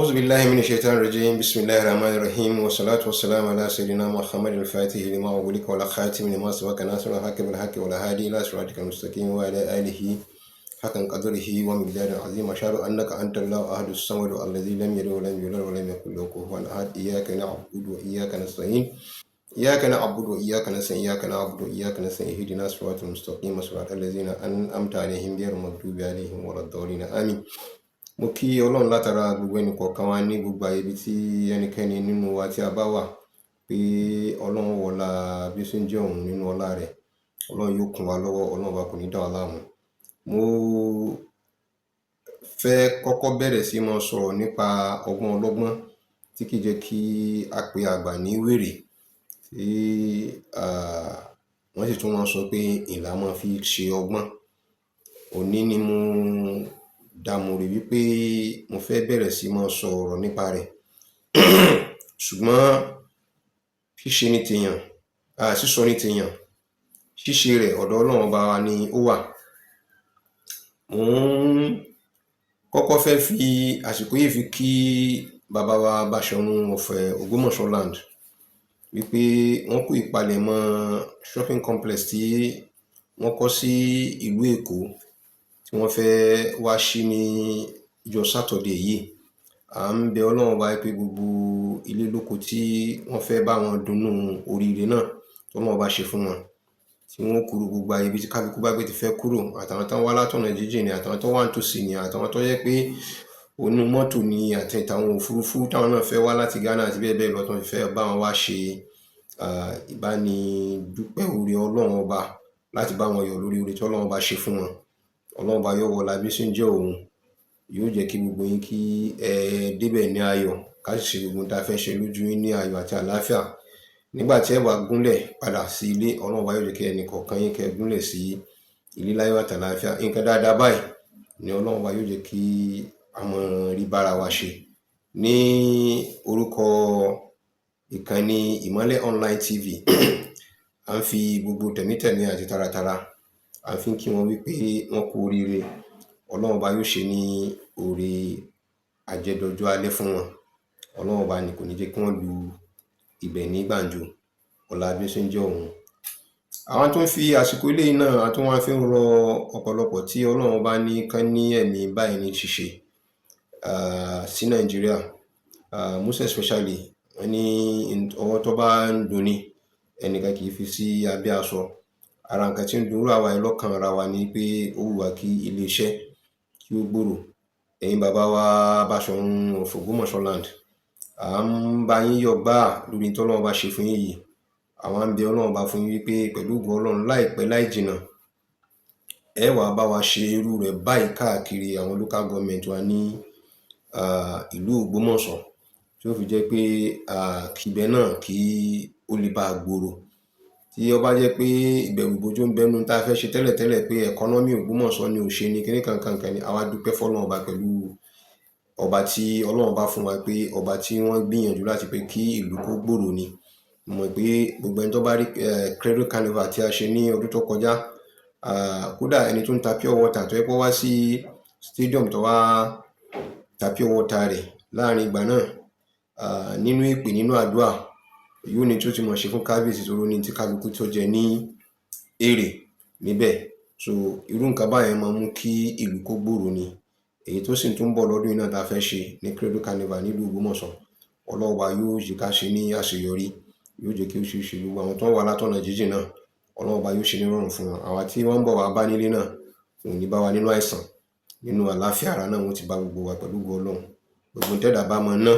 أعوذ بالله من الشيطان الرجيم بسم الله الرحمن الرحيم والصلاة والسلام على سيدنا محمد الفاتح لما أغلق والخاتم لما سبق ناصر الحق بالحق والهادي إلى صراطك المستقيم وعلى آله حق قدره ومقدار عظيم أشهد أنك أنت الله أحد الصمد الذي لم يلد ولم يولد ولم يكن له كفوا أحد إياك نعبد وإياك نستعين إياك نعبد وإياك نستعين إياك نعبد وإياك نستعين اهدنا الصراط المستقيم صراط الذين أنعمت عليهم غير المغضوب عليهم ولا الضالين آمين. Mo kí Ọlọ́run látara gbogbo ẹnì kọ̀ọ̀kan wa ní gbogbo àyè ibi tí ẹnikẹ́ni nínú wa tí a bá wà pé Ọlọ́run wọlá bí ó ṣe ń jẹ́ òun nínú ọlá rẹ̀ Ọlọ́run yóò kún wa lọ́wọ́ Ọlọ́run bá kò ní dá wa láàmú. Mo fẹ́ kọ́kọ́ bẹ̀rẹ̀ sí máa sọ̀rọ̀ nípa ọgbọ́n ọlọ́gbọ́n tí kìí jẹ́ kí a pe àgbà ní wèrè tí wọ́n sì tún máa sọ pé ìlà máa fi ṣe ọgbọ́n. Òní ni mo dàmúrí wípé mo fẹ́ bẹ̀rẹ̀ sí máa sọ̀rọ̀ nípa rẹ̀ ṣùgbọ́n ṣíṣe ní tèèyàn sísọ ní tèèyàn ṣíṣe rẹ̀ ọ̀dọ̀ Ọlọ́run ọba wa ni ó wà. Mo kọ́kọ́ fẹ́ fi àsìkò yìí fi kí bàbá wa Báṣọ̀run of Ògbómọ̀ṣọ́ land wípé wọ́n kú ìpalẹ̀mọ́ shopping complex tí wọ́n kọ́ sí ìlú Èkó tí wọ́n fẹ́ wá sí ní ọjọ́ Saturday yìí. À ń bẹ Ọlọ́run ọba pé gbogbo ilé lóko tí wọ́n fẹ́ bá wọn dunnú oríire náà tí Ọlọ́run ọba ṣe fún wọn tí wọ́n kúrò gbogbo ayé ibi tí kálukú bá gbé ti fẹ́ kúrò, àtàwọn tó wá látọ̀nà jíjìn ni, àtàwọn tó wà nítòsí ni, àtàwọn tó yẹ pé onú mọ́tò ni, àti ìtàwọn òfurufú táwọn náà fẹ́ wá láti Ghana àti bẹ́ẹ̀ bẹ́ẹ̀ lọ tó fẹ́ bá wọn wá ṣe ìbánidúpẹ́ oore Ọlọ́run ọba láti bá wọn yọ̀ lórí oore tí Ọlọ́run ọba ṣe fún wọn. Ọlọ́run ọba yóò wọlá bí ó ṣe ń jẹ́ òun yóò jẹ́ kí gbogbo yín kí ẹ débẹ̀ ní ayọ̀ ká sì ṣe gbogbo tá a fẹ́ ṣe lójú yín ní ayọ̀ àti àlàáfíà. Nígbà tí ẹ wá gúnlẹ̀ padà sí ilé Ọlọ́run ọba yóò jẹ́ kí ẹnì kọ̀ọ̀kan yín kẹ́ gúnlẹ̀ sí ilé láyọ̀ àti àlàáfíà. Nǹkan dáadáa báyìí ni Ọlọ́run ọba yóò jẹ́ kí a mọ̀ rí bára wa ṣe. Ní orúkọ ìkànnì Ìmọ́lẹ̀ Online TV à ń fi gbogbo tẹ̀mítẹ̀mí àti taratara à ń fi kí wọn wípé wọ́n kú oríire. Ọlọ́run ọba yóò ṣe ní oore àjẹdọ́jọ́ alẹ́ fún wọn. Ọlọ́run ọba ni kò ní jẹ́ kí wọ́n lu ibẹ̀ ní gbàǹjo ọlá bí ó ṣe ń jẹ́ òun. Àwọn tó ń fi àsìkò ilé náà àti wọ́n fi ń rọ ọ̀pọ̀lọpọ̀ tí Ọlọ́run ọba ní kán ní ẹ̀mí báyìí ní ṣíṣe sí Nàìjíríà, most especially wọ́n ní ọwọ́ tó bá ń dunni ẹnìkan kì í fi sí abẹ́ aṣọ. Ara nǹkan tí ń dùn àwa lọ́kàn ara wa ni pé ó wù wá kí iléeṣẹ́ kí ó gbòòrò. Ẹ̀yin bàbá wa Báṣọ̀run of Ògbómọ̀ṣọ́ land à ń bá yín yọ̀ gbà lórí tí Ọlọ́run bá ṣe fún yín yìí. Àwọn ń bẹ Ọlọ́run bá fún yín wípé pẹ̀lú ògo Ọlọ́run láìpẹ́ láì jìnnà ẹ wàá bá wa ṣe irú rẹ̀ báyìí káàkiri àwọn local government wa ní ìlú Ògbómọ̀ṣọ́ tí ó fi jẹ́ pé kíbẹ̀ náà kí ó lè bá gbòòrò. Tí ó bá jẹ́ pé ìbẹ̀rù bojo ń bẹnu tá a fẹ́ ṣe tẹ́lẹ̀tẹ́lẹ̀ pé ẹ̀kọ́nọ́mì Ògbómọ̀ṣọ́ ni ò ṣe ni kíní kankan ni àwa dúpẹ́ fọ́lọ́run ọba pẹ̀lú ọba tí Ọlọ́run bá fún wa pé ọba tí wọ́n gbìyànjú láti pé kí ìlú kó gbòòrò ni. Mo mọ̀ pé gbogbo ẹni tó bá rí Cradle Carnival tí a ṣe ní ọdún tó kọjá kódà ẹni tó ń ta pure water tó yẹ kó wá sí stadium tó wá ta pure water rẹ̀ láàrin ìgbà náà nínú ìpè nínú àdúrà yóò ní tí ó ti mọ̀ ṣe fún kábíyèsí tó ní tí kálukú tó jẹ ní èrè níbẹ̀. So irú nǹkan báyẹn máa mú kí ìlú kó gbòòrò ni. Èyí tó sì tún bọ̀ lọ́dún iná tá a fẹ́ ṣe ní Cradle Carnival nílùú Ògbómọ̀ṣọ́ Ọlọ́run ọba yóò jẹ́ ká ṣe ní àṣeyọrí, yóò jẹ́ kí ó ṣe gbogbo àwọn tó ń wá látọ̀nà jíjìn náà Ọlọ́run ọba yóò ṣe ní rọrùn fún wọn. Àwa tí wọ́n ń bọ̀ wá bá nílé náà wọn ò ní bá wa nínú àìsàn, nínú àlàáfíà ara náà wọ́n ti bá gbogbo wa pẹ̀lú ògo Ọlọ́run. Gbogbo tẹ́dà bá mọ ná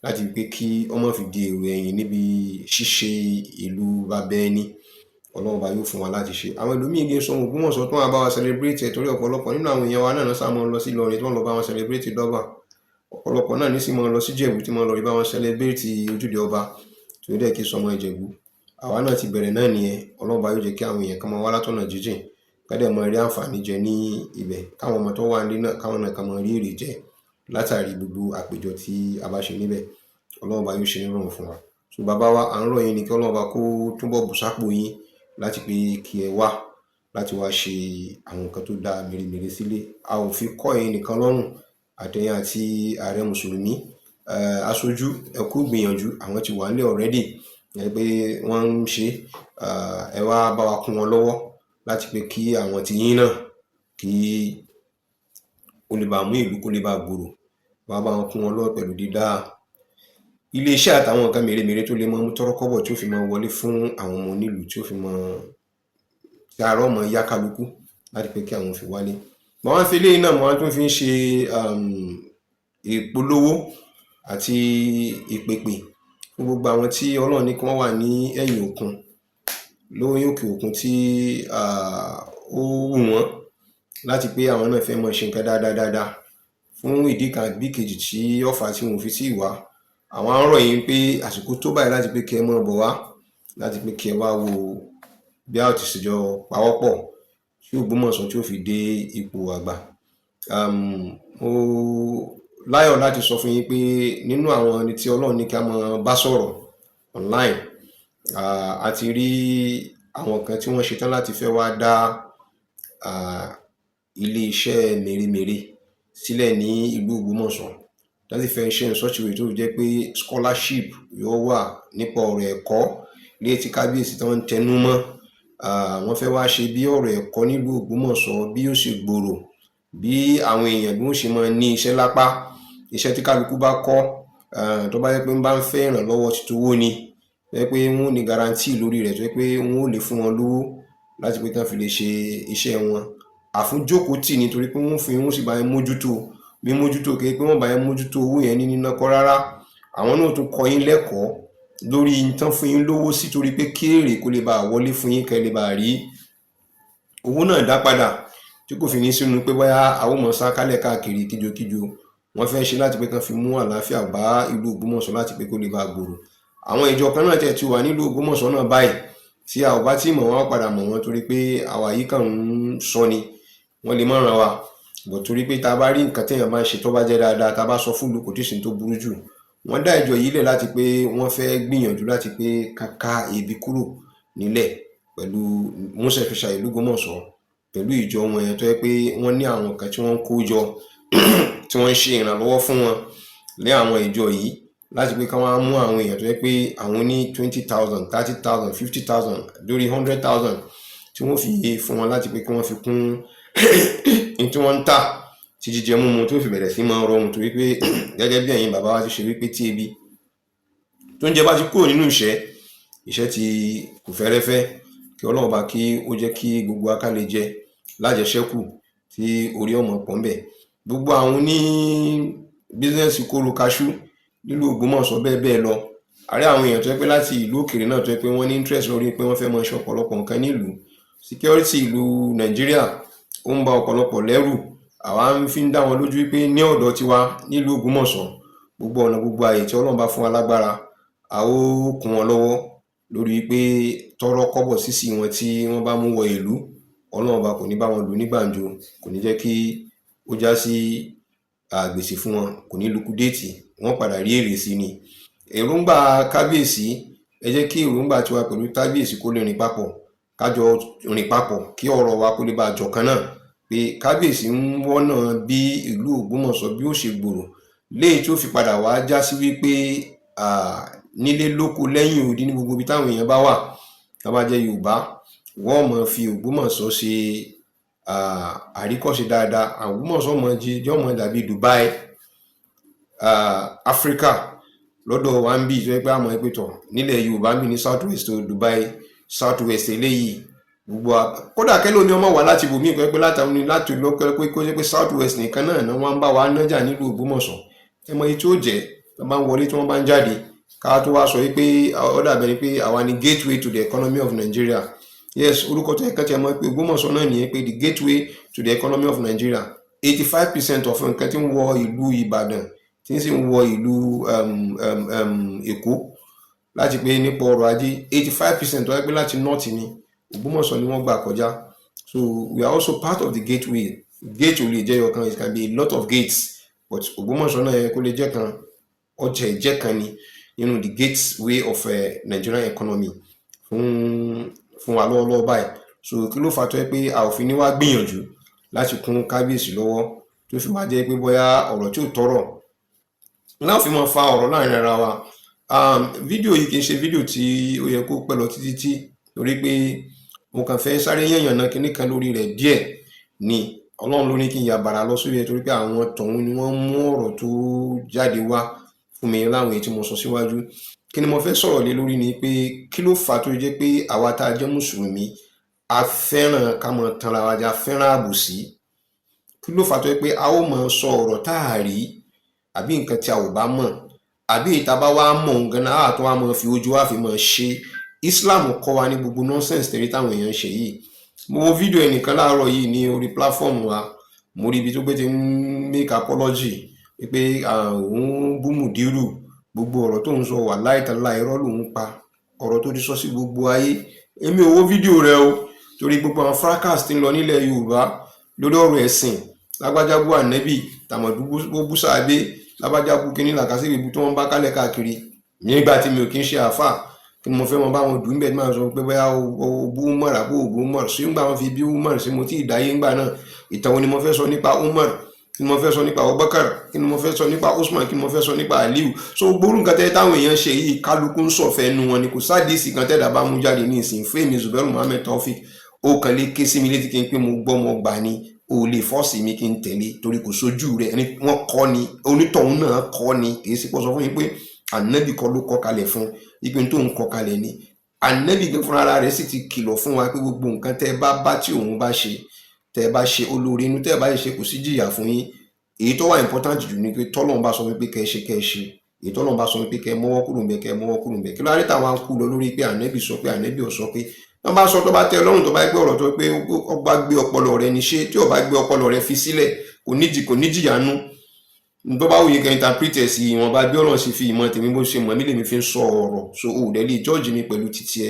láti pé kí ọmọ fi di èrò ẹ̀yìn níbi ṣíṣe ìlú bàbá ẹni Ọlọ́run ọba yóò fún wa láti ṣe. Àwọn ẹlòmíì gé sọ Ògbómọ̀ṣọ́ tó wà bá wa celebrate torí ọ̀pọ̀lọpọ̀ nínú àwọn èèyàn wa náà sá mọ́ lọ sí Ìlọrin tí wọ́n lọ bá wọn celebrate dọ́bà. Ọ̀pọ̀lọpọ̀ náà ní sì mọ́ lọ sí Ìjẹ̀bú tí wọ́n lọ rí bá wọn celebrate ojúde ọba tí ó dẹ̀ kí sọmọ Ìjẹ̀bú. Àwa náà ti bẹ̀rẹ̀ náà nìyẹn. Ọlọ́run ọba yóò jẹ́ kí àwọn èèyàn kan máa wá látọ̀nà jíjìn ká dẹ̀ máa rí àǹfààní jẹ ní ibẹ̀, káwọn ọmọ tó wà nílé náà káwọn náà kan máa rí èrè jẹ látàrí gbogbo àpèjọ tí a bá ṣe níbẹ̀. Ọlọ́run ọba yóò ṣe ní rọrùn fún wa. So bàbá wa à ń rọ̀ yín ni kí Ọlọ́run ọba kó túbọ̀ bù sápò yín láti pé kí ẹ wá láti wá ṣe àwọn nǹkan tó dáa mèremère sílé. A ò fi kọ́ ẹ̀yin nìkan lọ́rùn àtẹ̀yin àti ààrẹ mùsùlùmí aṣojú ẹ kú gbìyànjú, àwọn ti wà nílẹ̀ already pé wọ́n ń ṣe, ẹ wá bá wa kún wọn lọ́wọ́ láti pé kí àwọn ti yín náà kí ó lè bá mú ìlú kó lè bá gbòòrò, wá bá wọn kún wọn lọ́wọ́ pẹ̀lú dídá iléeṣẹ́ àtàwọn nǹkan mèremère tó lè mọ mú tọ́rọ́kọ́bọ̀ tí ó fi máa wọlé fún àwọn ọmọ onílùú, tí ó fi máa tí ara ọmọ yá kálukú láti pé kí àwọn fi wálé. Wọ́n fi eléyìí náà wọ́n tún fi ń ṣe ìpolówó àti ìpèpè fún gbogbo àwọn tí Ọlọ́run ní kí wọ́n wà ní ẹ̀yìn òkun, lórí òkè òkun tí ó wù wọ́n láti pé àwọn náà fẹ́ mọ̀ ṣe nǹkan dáadáa fún ìdí kan àbí kejì tí ọ̀fà tí wọn ò fi sí ìwà. Àwọn á rọ̀ yín pé àsìkò tó báyìí láti pé kí ẹ mọ̀ bọ̀ wá, láti pé kí ẹ wá wo bí a ti ṣèjọ pawọ́pọ̀ tí Ògbómọ̀ṣọ́ tí ó fi dé ipò àgbà. Mo láyọ̀ láti sọ fún yín pé nínú àwọn ẹni tí Ọlọ́run ní kí a máa bá sọ̀rọ̀ online, a ti rí àwọn kan tí wọ́n ṣetán láti fẹ́ wá dá ilé iṣẹ́ mèremère sílẹ̀ ní ìlú Ògbómọ̀ṣọ́, láti fẹ́ ṣe in such a way tó jẹ́ pé scholarship yóò wà nípa ọ̀rọ̀ ẹ̀kọ́ ilé tí kábíyèsí tó ń tẹnu mọ́. Wọ́n fẹ́ wá ṣe bí ọ̀rọ̀ ẹ̀kọ́ nílùú Ògbómọ̀ṣọ́ bí ó ṣe gbòòrò, bí àwọn èèyàn bí wọ́n ṣe máa ní iṣẹ́ lápá, iṣẹ́ tí kálukú bá kọ́ tó bá jẹ́ pé ń bá ń fẹ́ ìrànlọ́wọ́ títowó ni, tó jẹ́ pé wọ́n ní guarantee lórí rẹ̀, tó jẹ́ pé wọ́n ò lè fún wọn lówó láti pé kán fi lè ṣe iṣẹ́ wọn. Àfúnjókòó tì nítorí pé wọ́n fún yín, wọ́n sì bá yín mójútó mímójútó, kì í pé wọ́n bá yín mójútó owó yẹn ní níná kọ́ rárá. Àwọn náà tún kọ́ yín lẹ́kọ̀ọ́ lórí tán fún yín lówó sí, torí pé kí èrè kó lè bá wọlé fún yín, kẹ́ lè bá rí owó náà dá padà, tí kò fi ní sínú pé bóyá àwọn ọmọ sá kálẹ̀ káàkiri kíjokíjo. Wọ́n fẹ́ ṣe láti pé kán fi mú àlàáfíà bá ìlú Ògbómọ̀ṣọ́, láti pé kó lè bá gbòòrò. Àwọn ìjọ kan náà tẹ̀ ti wà nílùú Ògbómọ̀ṣọ́ náà báyìí tí a ò bá tí mọ̀ wọ́n padà mọ̀ wọ́n, torí pé àwa yìí kàn ń sọ ni, wọ́n lè má ràn wá, bọ̀ torí pé tá a bá rí nǹkan téèyàn bá ń ṣe tó bá jẹ́ dáadáa, tá a bá sọ fún ìlú kò tí ì sí tó burú jù. Wọ́n dá ìjọ yìí lẹ̀ láti pé wọ́n fẹ́ gbìyànjú láti pé ká ebi kúrò nílẹ̀ pẹ̀lú most especially ìlú Ògbómọ̀ṣọ́, pẹ̀lú ìjọ wọn yẹn tó yẹ pé wọ́n ní àwọn nǹkan tí wọ́n ń kó jọ tí wọ́n ń ṣe ìrànlọ́wọ́ fún wọn lé àwọn ìjọ yìí, láti pé ká wá mú àwọn èèyàn tó yẹ pé àwọn ní 20,000 30,000 50,000 lórí 100,000 tí wọ́n fi fún wọn, láti pé kí wọ́n fi kún ní tí wọ́n ń tà, tí jíjẹ múmu tó fi bẹ̀rẹ̀ sí máa rọrùn. Torí pé gẹ́gẹ́ bí ẹ̀yin bàbá wa ti ṣe wípé tí ebi tó ń jẹ bá ti kúrò nínú iṣẹ́ tí kò fẹ́rẹ́fẹ́, kí Ọlọ́run bá kí ó jẹ́ kí gbogbo wa ká lè jẹ lájẹṣẹ́kù tí orí ọmọ pọ̀ ń bẹ̀. Gbogbo àwọn ní bísínẹ́sì kóró kaṣú nílùú Ògbómọ̀ṣọ́ bẹ́ẹ̀ lọ, àrí àwọn èèyàn tó yẹ pé láti ìlú òkèèrè náà tó yẹ pé wọ́n ní interest lórí pé wọ́n fẹ́ mọ ṣe ọ̀pọ̀lọpọ̀ nǹkan nílùú. Security ìlú Nàìjíríà ó ń ba ọ̀pọ̀lọpọ̀ lẹ́rù. Àwa ń fi ń dá wọn lójú wípé ní ọ̀dọ̀ tiwa nílùú Ògbómọ̀ṣọ́, gbogbo ọ̀nà gbogbo àyè tí Ọlọ́run bá fún wa lágbára, a ó kún wọn lọ́wọ́ lórí pé tọ́rọ́ kọ́bọ̀ sísì wọn tí wọ́n bá mú wọ ìlú, Ọlọ́run bá kò ní bá wọn lù ní gbàǹjo, kò ní jẹ́ kí ó já sí gbèsè fún wọn, kò ní lukudéètì, wọ́n padà rí èrè sí ni. Èròǹgbà kábíyèsí, ẹ jẹ́ kí èròǹgbà tiwa pẹ̀lú kábíyèsí kó lè rìn papọ̀, kájọ rìn papọ̀, kí ọ̀rọ̀ wa kó lè bá jọ kan náà, pé kábíyèsí ń wọ́nà bí ìlú Ògbómọ̀ṣọ́ bí ó ṣe gbòòrò, léyìí tí ó fi padà wá já sí wípé nílé lóko lẹ́yìn odi ní gbogbo ibi táwọn èèyàn bá wà, tá bá jẹ́ Yorùbá, wọ́n mọ̀ fi Ògbómọ̀ṣọ́ ṣe àríkọ́ṣe dáadáa. Ògbómọ̀ṣọ́ mọ̀ dàbí Dubai Áfíríkà lọ́dọ̀ wa ń bí, tó yẹ pé àmọ́ ẹgbẹ́ tọ̀ nílẹ̀ Yorùbá ń bí ní South West Dubai, South West eléyìí gbogbo kódà kẹ́lò ní ọmọ wà láti ibòmí ìpẹ́ pé láti lọ́kẹ́ pé kó jẹ́ pé South West nìkan náà ni wọ́n ń bá wa nájà nílùú Ògbómọ̀ṣọ́. Ẹ mọ iye tí ó jẹ́ tó bá ń wọlé tí wọ́n bá ń jáde, ká tó wá sọ wípé ó dàbẹ̀ ni pé àwa ni gateway to the economy of Nigeria. Yes, orúkọ tó yẹ kán ti ẹ mọ̀ pé Ògbómọ̀ṣọ́ náà nìyẹn, pé the gateway to the economy of Nigeria. 85% of nǹkan tí ń wọ ìlú Ìbàdàn, tí ń sì ń wọ ìlú Èkó láti pé nípa ọrọ̀ ajé, 85% tó yẹ pé láti north ni Ògbómọ̀ṣọ́ ni wọ́n gbà kọjá. So we are also part of the gateway. Gate ò lè jẹ́ ọ̀kan, it can be a lot of gates, but Ògbómọ̀ṣọ́ náà yẹ kó lè jẹ́ kan, ọjà ìjẹ́ kan ni nínú the gateway of Nigerian economy fún wa lọ́wọ́lọ́wọ́ báyìí. So kí ló fà tó yẹ pé a ò fi ní wá gbìyànjú láti kún kábíyèsí lọ́wọ́, tó fi máa jẹ́ pé bóyá ọ̀rọ̀ tí ò tọrọ láti máa fa ọ̀rọ̀ láàrin ara wa. Fídíò yìí kì í ṣe fídíò tí ó yẹ kó pẹ́ lọ títí torí pé mo kàn fẹ́ sáré yẹ̀yàn náà kíní kan lórí rẹ̀ díẹ̀ ni Ọlọ́run ló ní kí n ya bàrà lọ sórí ẹ̀ torí pé àwọn tọ̀hún ni wọ́n mú ọ̀rọ̀ tó jáde wá fún mi láwọn èyí tí mo sọ síwájú. Kí ni mo fẹ́ sọ̀rọ̀ lé lórí ni pé kí ló fà tó jẹ́ pé àwa tá a jẹ́ mùsùlùmí a fẹ́ràn ká mọ tanra wa jẹ, a fẹ́ràn àbòsí. Kí ló fà tó jẹ́ pé a ó mọ sọ ọ̀rọ̀ tá a rí àbí nǹkan tí a ò bá mọ̀ àbí ìta bá wá mọ̀ nǹkan náà àtọ́ wa mọ̀ fi ojú wa fi mọ̀ ṣe. Islam kọ́ wa ní gbogbo nonsense tẹ̀rí táwọn èèyàn ṣe yìí. Mo wo fídíò ẹnìkan láàárọ̀ yìí ní orí platform wa, mo rí ibi tó gbé ti ń make apology wípé òun bú Mudiru, gbogbo ọ̀rọ̀ tó ń sọ wà láìtàlá irọ́ lòun pa, ọ̀rọ̀ tó ti sọ sí gbogbo ayé. Èmi ò wo fídíò rẹ o torí gbogbo àwọn fracas tí ń lọ nílẹ̀ Yorùbá lórí ọ̀rọ̀ ẹ̀sìn, lágbájá bú Ànábì, tàmọ̀dú bú Sàábé, lábájá bú kíní làkàsíbì bú tí wọ́n bá kálẹ̀ káàkiri. Nígbà tí mi ò kí ń ṣe àáfà kí mo fẹ́ mọ bá wọn dùn bẹ́ẹ̀ máa sọ pé bóyá o bú Umar àbó o bú Umar sí ńgbà wọn fi bí Umar sí mo tí ì dáyé ńgbà náà. Ìtàn wo ni mo fẹ́ sọ nípa Umar, kí ni mo fẹ́ sọ nípa Abubakar, kí ni mo fẹ́ sọ nípa Usman, kí ni mo fẹ́ sọ nípa Aliu. So gbórú nǹkan tẹ́ táwọn èèyàn ṣe yìí kálukú ń sọ̀fẹ́ nu wọn ni, kò sádìsì kan tẹ́dà bá mú jáde ní ìsìn fún èmi Zubairu Muhammed Taofeek ó kàn lè ké sí mi létí kí n pé mo gbọ́ mo gbà ni, o lè fọ́ọ̀sì mi kí n tẹ̀lé torí kò sójú rẹ̀ ẹni wọ́n kọ́ ni, onítọ̀hún náà kọ́ ni, kì í sì pọ̀ sọ fún mi pé Ànábì kọ́ ló kọ́ kalẹ̀ fún ìpín tó ń kọ́ kalẹ̀ ni. Ànábì gan fúnra rẹ̀ sì ti kìlọ̀ fún wa pé gbogbo nǹkan tẹ́ bá tí òun bá ṣe, tẹ́ bá ṣe olórí inú, tẹ́ bá ṣe kò sí jìyà fún yín. Èyí tó wà important jù ni pé tọ́lọ́run bá sọ wípé kẹ́ ṣe, èyí tọ́lọ́run bá sọ wípé kẹ́ mọ́wọ́ kúrò ńbẹ̀, kẹ́ mọ́wọ́ kúrò ńbẹ̀. Kí ló dé táwọn kú lọ lórí pé Ànábì sọ pé Ànábì ò sọ pé wọ́n bá sọ tó bá tẹ́ Ọlọ́run tó bá gbé ọ̀rọ̀ tó pé ó bá gbé ọpọlọ rẹ ní ṣe, tí ò bá gbé ọpọlọ rẹ fi sílẹ̀ kò ní jìyà nú. Tó bá wùyí kan interpret sí ìwọ̀nba bí Ọlọ́run sì fi ìmọ̀ tèmi bó ṣe mọ̀ mí lèmi fi ń sọ ọ̀rọ̀. So o dẹ̀ lè judge mi pẹ̀lú títí ẹ.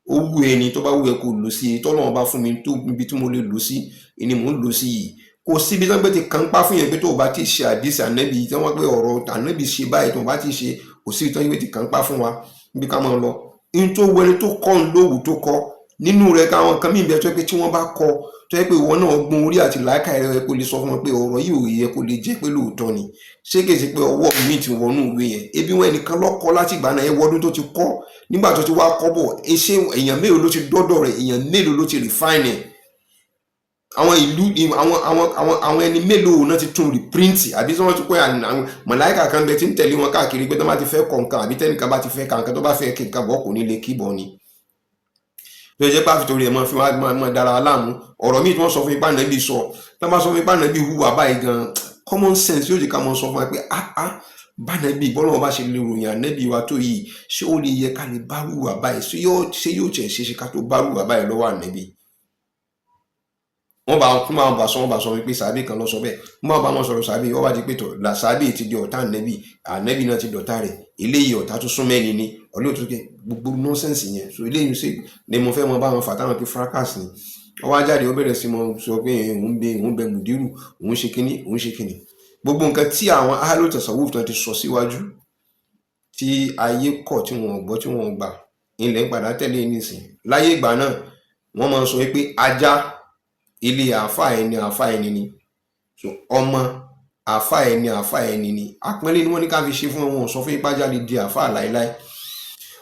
Ó wù ẹni tó bá wù ẹ kó lò sí i, tọ́lọ́run bá fún mi tó ibi tí mo lè lò sí ni mò ń lò sí yìí. Kò síbi tí wọ́n gbé ti kàn pa fún yẹn pé tó o bá ti ṣe àdìsí Ànábì tí wọ́n gbé ọ̀rọ̀ Ànábì ṣe báyìí tó o bá ti ṣe, kò síbi tí wọ́n gbé ti kàn pa fún wa níbi ká máa lọ. In tó wẹni tó kọ́ ń lówù tó kọ́ nínú rẹ̀ káwọn kan mí bẹ́ẹ̀ tó pé tí wọ́n bá kọ́ tó yẹ pé ìwọ náà gbọ́n orí àti làákà rẹ̀ kó lè sọ fún wọn pé ọ̀rọ̀ yìí ò yẹ kó lè jẹ́ pé lóòótọ́ ni. Ṣé kìí ṣe pé ọwọ́ mi ti wọnú ìwé yẹn, ebi wọn ẹnìkan lọ́kọ́ láti ìgbà náà ẹ wọ́dún tó ti kọ́, nígbà tó ti wá kọ́ bọ̀ ṣé èèyàn mélòó ló ti dọ́dọ̀ rẹ̀, èèyàn mélòó ló ti refine ẹ̀, àwọn ìlú àwọn ẹni mélòó náà ti tún reprint àbí tí wọ́n ti kọ́ àwọn màláíkà kan bẹ tí ń tẹ̀lé wọn káàkiri pé tó bá ti fẹ́ kọ̀ nǹkan àbí tẹ́nìkan bá ti fẹ́ ka nǹkan tó bá fẹ́ kí nǹkan bọ̀ kò ní lè kíbọ̀ ni. Tó jẹ́ pé àfitórí ẹ̀ fi máa dára wa láàmú. Ọ̀rọ̀ míì tí wọ́n sọ fún ipá Ànábì sọ, tí wọ́n bá sọ fún ipá Ànábì hùwà báyìí gan common sense yóò jẹ́ ká mọ̀ sọ fún wa pé bá Ànábì bọ́lá wọn bá ṣe lè ròyìn Ànábì wa tó yìí, ṣé ó lè yẹ ká lè bá hùwà báyìí, ṣé yóò tẹ̀ ṣe ká tó bá hùwà báyìí lọ́wọ́ Ànábì. Wọ́n bá sọ wípé sàábì kan lọ sọ bẹ́ẹ̀, wọ́n bá wọn sọ̀rọ̀ sàábì, wọ́n bá di pé tọ̀ sàábì ti di ọ̀tá Ànábì náà ti dọ̀tá rẹ̀, eléyìí ọ̀tá tó sún mẹ́ni ni ọlọ́ọ̀tún kẹ gbogbo nọ́sẹ̀nsì yẹn. So eléyìí ṣe ni mo fẹ́ mọ bá wọn fà táwọn pé fracas ni. Wọ́n wá jáde ó bẹ̀rẹ̀ sí mọ sọ pé òun bẹ Mudiru, òun ṣe kíní. Gbogbo nǹkan tí àwọn ahlu tasawuf tán ti sọ síwájú tí ayé kọ̀ tí wọ́n gbọ́ tí wọ́n gbà ilẹ̀ ń padà tẹ̀lé nísìn. Láyé ìgbà náà wọ́n máa sọ pé ajá ilé àáfà ẹni ni, so ọmọ àáfà ẹni ni. Àpọ́nlé ni wọ́n ní ká fi ṣe fún wọn, sọ fún ipá jáde di àáfà láíláí.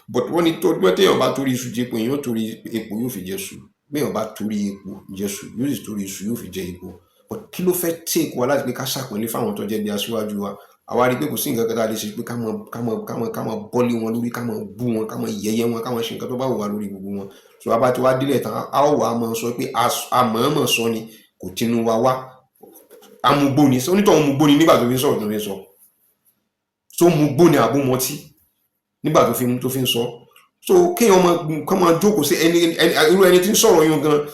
But wọ́n ní tó gbọ́ téèyàn bá torí iṣu jẹpo èèyàn torí epo yóò fi jẹ iṣu, béèyàn bá torí epo jẹ iṣu yóò sì torí iṣu yóò fi jẹ epo. But kí ló fẹ́ take wa láti pé ká ṣàpọ́nlé fáwọn tó jẹ́ bí aṣíwájú wa? Àwa rí pé kò sí nǹkan kan tá a lè ṣe pé ká máa bọ́lé wọn lórí, ká máa bú wọn, ká máa yẹ̀yẹ́ wọn, ká máa ṣe nǹkan tó bá wù wá lórí gbogbo wọn. So abá ti wá délẹ̀ tán a ó wà á máa sọ pé àmọ̀ọ́mọ̀ sọ ni, kò tinú wa wá. Amugbó ni, onítọ̀hún mugbó ni nígbà tó fi ń sọ̀rọ̀ tó fi ń sọ. So mugbó ni àbúmọtí nígbà tó fi ń sọ. So kéèyàn máa jókòó sí irú ẹni tí ń sọ̀rọ̀ yín gan,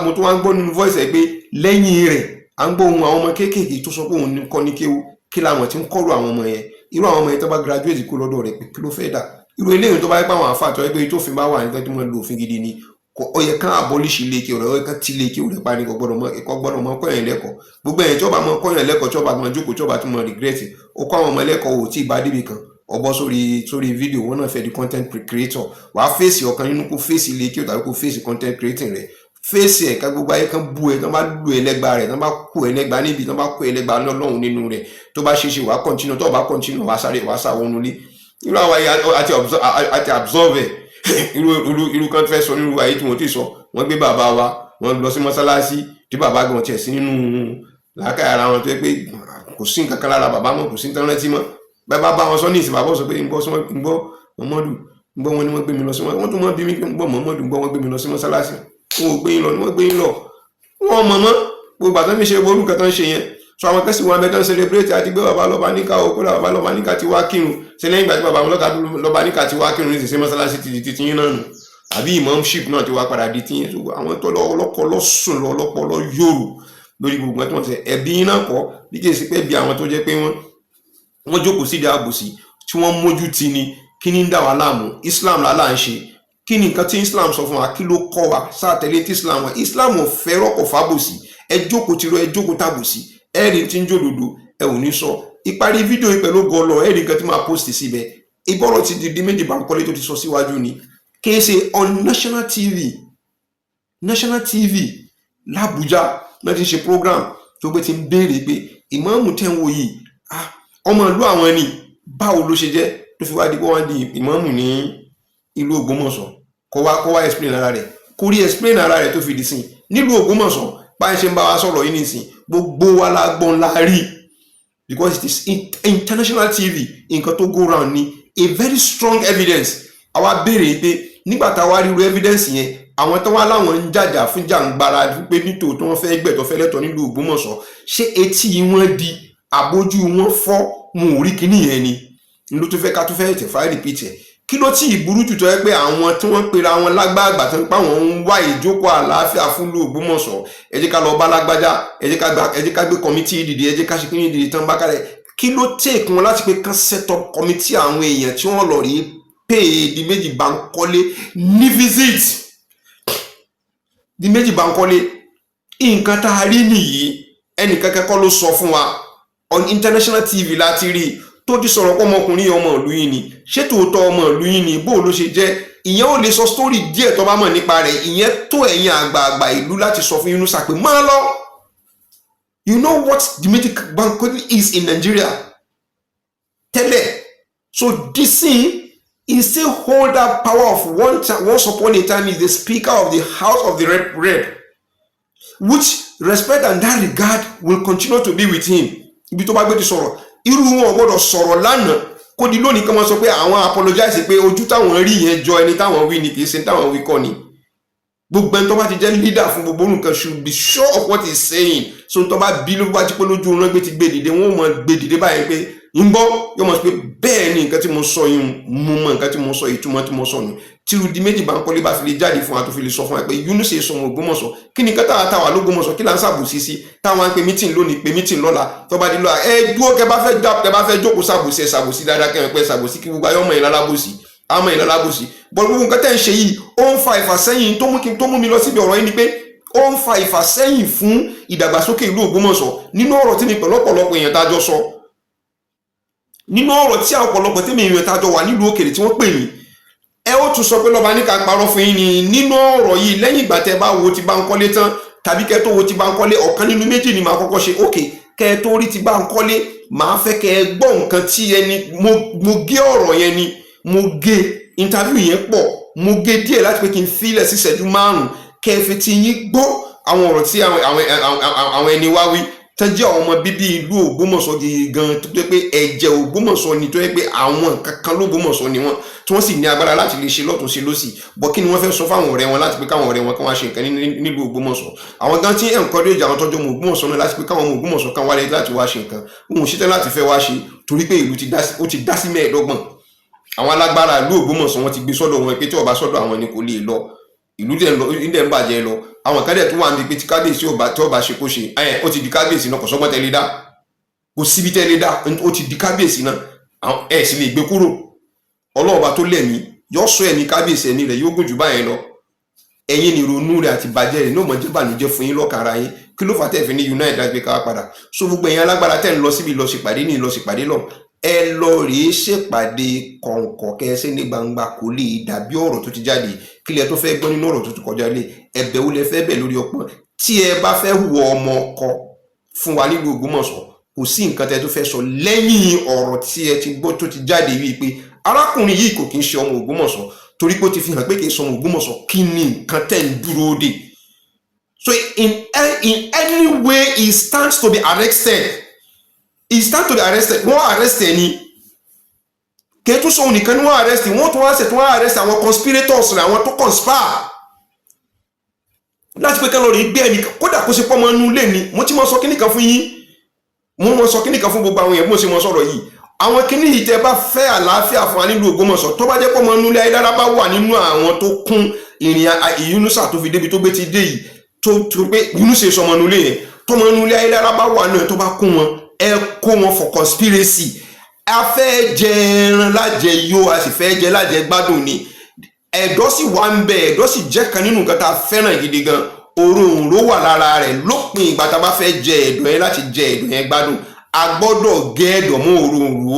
mo tún wá ń gbọ́ nínú voice ẹ̀ pé lẹ́yìn rẹ̀ à ń gbọ́ ohun àwọn ọmọ kéékèèké tó sọ pé òun kọ́ ní kéwú, kí làwọn tí ń kọ́rù àwọn ọmọ yẹn, irú àwọn ọmọ yẹn tó bá graduate kó lọ́dọ̀ rẹ̀ pé kí ló fẹ́ dà. Irú eléyìí tó bá yẹ pé àwọn àfáà tó yẹ pé tó fi bá wà nígbà tí wọ́n lo òfin gidi ni, ó yẹ ká abolish ilé-ike ọ̀rọ̀, ó yẹ ká ti ilé-ike rẹ̀ pa ní kò gbọ́dọ̀ mọ kọ́yàn lẹ́kọ̀ọ́. Gbogbo ẹ̀yìn tí ó bá mọ kọ́yàn lẹ́kọ̀ọ́ tí ó bá mọ jókòó tí ó bá tún mọ regret, ó kọ́ àwọn ọmọ lẹ́kọ̀ọ́ ò tí ì bá débi kan, ọbọ̀ sórí fídíò wọn náà fẹ́ di content creator. Wàá fèsì ọ̀kan nínú kó fèsì ilé-ike tàbí kó fèsì content creating rẹ̀ fèsì ẹ̀ ká gbogbo ayé kan bú ẹ tán bá lù ẹ lẹ́gba rẹ̀ tán bá kú ẹ lẹ́gba níbi tán bá kú ẹ lẹ́gba lọ́lọ́run nínú rẹ̀ tó bá ṣeéṣe wàá kọ́ntínú tó bá kọ́ntínú wàá sáré wàá sàwọnú lé irú àwọn ayé àti absorb ẹ̀ irú kan fẹ́ sọ nínú ayé tí wọ́n ti sọ wọ́n gbé bàbá wa wọ́n lọ sí mọ́sálásí tí bàbá gan tiẹ̀ sí nínú làákàyè ara wọn tó yẹ pé kò sí nǹkan kan lára bàbá mọ́ kò sí nǹkan rántí mọ́ bàbá bá wọn sọ ní ìsìn bàbá sọ pé ń gbọ́ Muhammadu ń gbọ́ wọn ni wọ́n gbé mi lọ sí wọ́n tún mọ́ bí mi ń gbọ́ Muhammadu ń gbọ́ wọn gbé mi lọ sí mọ́sálásí wọn ò gbé yín lọ ni wọ́n gbé yín lọ wọn mọ̀ mọ́ gbogbo àtọ́ mi ṣe ború kan tó ń ṣe yẹn so àwọn kẹ́sì wọn abẹ́tọ́ ń celebrate àti gbé bàbá lọ́ba níkà ó kó bàbá lọ́ba níkà ti wá kírun ṣe lẹ́yìn ìgbà tí bàbá lọ́ba níkà ti wá kírun ní ìsinsìn mọ́sálásí ti di titi yín náà nù àbí imamship náà ti wá padà di tiyín so àwọn tó lọ́kọ́ lọ́sùn lọ́pọ̀ lọ́ yòrò lórí gbogbo ẹ̀tọ́ ṣe ẹ̀bí iná kọ́ bí kì í ṣe pé bí àwọn tó jẹ́ pé wọ́n jókòó sí ìdáàbòsí tí wọ́n mójú ti ni kí ní ń dà wá láàmú Islam lálá ń ṣe kí ni nǹkan tí Islam sọ fún wa kí ló kọ́ wa sáàtẹ̀lé tí Islam wa Islam ò fẹ́ rọ́pò fábòsí ẹ jókòó tìrọ ẹ jókòó tàbòsí ẹ̀rì tí ń jòdòdò ẹ ò ní sọ ìparí fídíò pẹ̀lú gọlọ ẹ̀rì nǹkan tí máa post síbẹ̀ ìbọ̀rọ̀ ti di méjì Bankole tó ti sọ síwájú ni kì í ṣe on National TV l'Abuja náà ti ṣe program tó gbé ti ń béèrè pé ìmáàmù tẹ́ ń wò yìí ọmọ ìlú àwọn ni báwo ló ṣe jẹ́ tó fi wá di pé wọ́n di ìmáàmù ní ìlú Ògbómọ̀ṣọ́ kó wá explain ara rẹ̀ kó rí explain ara rẹ̀ tó fi di sìn nílùú Ògbómọ̀ṣọ́ báyìí ṣe ń bá wa sọ̀rọ̀ yìí nìsín gbogbo wa la gbọ́n la rí because it is international TV nǹkan tó go round ni a very strong evidence àwa béèrè pé nígbà táwa rí irú evidence yẹn àwọn tó wá láwọn ń jàjà fún jàǹgbara pé nítòótọ́ wọn fẹ́ gbẹ̀tọ́ fẹ́ lẹ́tọ̀ nílùú Ògbómọ̀ṣọ́ ṣé etí wọn di àbójú wọn fọ́ mu ò rí kíní yẹn ni ló tó fẹ́ ká tó fẹ́ tẹ̀ fáì repeat ẹ̀ kí ló tí ìburú jù tó yẹ pé àwọn tí wọ́n pera wọn lágbàgbà tó ń pa wọn ń wá ìjókòó àlàáfíà fún ìlú Ògbómọ̀ṣọ́ ẹ jẹ́ ká lọ bá lágbájá ẹ jẹ́ ká gbé kọmitì dìde ẹ jẹ́ ká ṣe kíní dìde tán bá kálẹ̀ kí ló take wọn láti pé kán set up kọmitì àwọn èèyàn tí wọ́n lọ rí pay di méjì Bankole ní visit di méjì Bankole nǹkan tá a rí nìyí ẹnìkan kẹ́kọ́ ló sọ fún wa on international TV láti rí tó ti sọ̀rọ̀ pé ọmọkùnrin ọmọ ìlú yìí ni ṣé tòótọ́ ọmọ ìlú yìí ni bó ló ṣe jẹ́ ìyẹn ò lè sọ story díẹ̀ tó bá mọ̀ nípa rẹ̀ ìyẹn tó ẹ̀yin àgbààgbà ìlú láti sọ fún Yunusa pé máa lọ you know what the Méjì Bankole is in Nigeria tẹ́lẹ̀ so this thing he still hold that power of once upon a time is the speaker of the House of the Rep which respect and that regard will continue to be with him ibi tó bá gbé ti sọ̀rọ̀ irú wọn gbọ́dọ̀ sọ̀rọ̀ lánàá kó di lónìí kan máa sọ pé àwọn apologize pé ojú táwọn rí yẹn jọ ẹni táwọn wí ni kì í ṣe táwọn wí kọ́ ni gbogbo ẹni tó bá ti jẹ́ leader fún gbogbo nǹkan should be sure of what he is saying so tó bá bí ló bá ti pé lójú ọ̀run gbé ti gbé dìde wọn ò mọ gbé dìde báyìí pé ń bọ́ yóò mọ̀ sí pé bẹ́ẹ̀ ni nǹkan tí mo sọ yìí mo mọ nǹkan tí mo sọ ìtumọ̀ tí mo sọ ni tírú di méjì Bankole bá fi lè jáde fún wa tó fi lè sọ fún wa pé Yunusa sọmọ Ògbómọ̀ṣọ́ kí ni kátà táwa lÓgbómọ̀ṣọ́ kí là ń ṣàbòsí sí táwọn ń pe meeting lónìí pe meeting lọ́la tó bá di lọ́la ẹ dúró kẹ bá fẹ́ jókòó ṣàbòsí ẹ ṣàbòsí dáadáa kẹrin pé ṣàbòsí kí gbogbo ayọ́mọ yìí lálábòsí àmọ́ yìí lálábòsí bọ́n gbogbo nǹkan tẹ́ ń ṣe yìí ó ń fa ìfàsẹ́yìn tó mú mi lọ síbi ọ̀rọ̀ yìí ni pé ó ń fa ìfàsẹ́yìn fún ìdàgbàsókè ìlú Ògbómọ̀ṣọ́ nínú ọ̀rọ̀ tí mi pẹ̀lú ọ̀pọ̀lọpọ̀ èèyàn tá a jọ sọ nínú ọ̀rọ̀ tí ọ̀pọ̀lọpọ̀ tí mi èèyàn tá a jọ wà nílùú òkèèrè tí wọ́n pè mí ẹ ó tún sọ pé lọ́ba ní ká parọ́ fún yín ni nínú ọ̀rọ̀ yìí lẹ́yìn ìgbà tẹ́ bá wo ti Bankole tán tàbí kẹ́ tó wo ti Bankole ọ̀kan nínú méjì ni màá kọ́kọ́ ṣe òkè kẹ́ tó rí ti Bankole màá fẹ́ kẹ́ ẹ gbọ́ nǹkan tí ẹni mo gé ọ̀rọ̀ yẹn ni mo gé interview yẹn pọ̀ mo gé díẹ̀ láti pé kí n filẹ̀ sí ìṣẹ́jú 5 kẹ́ ẹ fi ti yín gbọ́ àwọn ọ̀rọ̀ tí àwọn ẹni wá wí tán jẹ́ àwọn ọmọ bíbí ìlú Ògbómọ̀ṣọ́ gidi gan tó jẹ́ pé ẹ̀jẹ̀ Ògbómọ̀ṣọ́ ni tó jẹ́ pé àwọn kankan l'Ógbómọ̀ṣọ́ ni wọ́n tí wọ́n sì ní agbára láti lè ṣe lọ́tún sí lọ́sì bọ́ kí ni wọ́n fẹ́ sọ fáwọn ọ̀rẹ́ wọn láti pé káwọn ọ̀rẹ́ wọn kán wá ṣe nǹkan nílùú Ògbómọ̀ṣọ́ àwọn gan tí encourage àwọn tọ́jú ọmọ Ògbómọ̀ṣọ́ náà láti pé káwọn ọmọ Ògbómọ̀ṣọ́ kan wálé láti wá ṣe nǹkan òun ṣetán láti fẹ́ wá ṣe torí pé ìlú ó ti dá sí 25 àwọn alágbára ìlú Ògbómọ̀ṣọ́ wọn ti gbé sọ́dọ̀ wọn pé tí ó bá sọ́dọ̀ àwọn ni kò lè lọ ìlú dẹ̀ ń bàjẹ́ lọ àwọn kan dẹ̀ tó wà níbi pé tí kábíyèsí tí ó bá ṣe kó ṣe ó ti di kábíyèsí náà kò sọ́gbọ́n tẹ́lẹ̀ dá kò síbi tẹ́lẹ̀ dá ó ti di kábíyèsí náà ẹ̀ sì lè gbé kúrò ọlọ́ọ̀bá tó lẹ̀mí yóò sọ ẹ̀mí kábíyèsí ẹ̀mí rẹ̀ yóò gùn jù báyẹn lọ ẹ̀yin ni ronú rẹ̀ àti bàjẹ́ rẹ̀ ní òmò jẹ́ bànújẹ́ fún yín lọ́kàn ara yín kí ló fà tẹ́ fi ní united láti gbé ká padà so gbogbo ẹ̀yin alágbára tẹ́ ń lọ síbi lọ ṣèpàdé ní lọ ṣèpàdé lọ ẹ lọ rèé ṣèpàdé kọ̀ǹkọ̀ kẹsẹ ní gbangba kò lè dàbí ọ̀rọ̀ tó ti jáde kílẹ̀ tó fẹ́ gbọ́ nínú ọ̀rọ̀ tó ti kọjá lé ẹ̀bẹ̀ wo lẹ fẹ́ bẹ̀ lórí ọpọ́n tí ẹ bá fẹ́ hùwà ọmọ ọkọ fún wa nílùú Ògbómọ̀ṣọ́ kò sí nǹkan tẹ́ tó fẹ́ sọ lẹ́yìn ọ̀rọ̀ tí ẹ ti gbọ́ tó ti jáde wípé arákùnrin yìí kò kí ń ṣe ọmọ Ògbómọ̀ṣọ́ torí pé ó ti fi hàn pé kì í ṣe ọmọ Ògbómọ̀ṣọ́ kí ni nǹkan tẹ́ ń dúró dè. So in any way he stands to be arrested. He stands to be arrested. Wọ́n arrest ẹni kí ẹ tún sọ nìkan ni wọ́n arrest wọ́n tún wá ṣe tún wá arrest àwọn conspirators rẹ̀ àwọn tó conspire láti pé kẹ́lọ́ rí gbé ẹni kódà kó ṣe pọ́ mọ́ inú ilé ni mo ti mọ sọ kíní kan fún yín mo mọ sọ kíní kan fún gbogbo àwọn èèyàn bí mo ṣe mọ sọ̀rọ̀ yìí àwọn kíní yìí tẹ́ bá fẹ́ àlàáfíà fún wa nílùú Ògbómọ̀ṣọ́ tó bá jẹ́ pọ́ mọ́ inú ilé Ayédára bá wà nínú àwọn tó kún ìrìn Yunusa tó fi débi tó gbé ti dé yìí tó pé Yunusa sọmọ inú ilé yẹn tó mọ inú ilé Ayédára bá wà náà tó bá kún wọn ẹ kó wọn for conspiracy a fẹ́ jẹ ẹran lájẹ yó a sì fẹ́ jẹ lájẹ gbádùn ni ẹ̀dọ̀ sì wà ń bẹ ẹ̀dọ̀ sì jẹ́ kan nínú nǹkan tá a fẹ́ràn gidi gan òróǹro wà lára rẹ̀ lópin ìgbà tá a bá fẹ́ jẹ ẹ̀dọ̀ yẹn láti jẹ ẹ̀dọ̀ yẹn gbádùn a gbọ́dọ̀ gé ẹ̀dọ̀ mọ́ òróǹro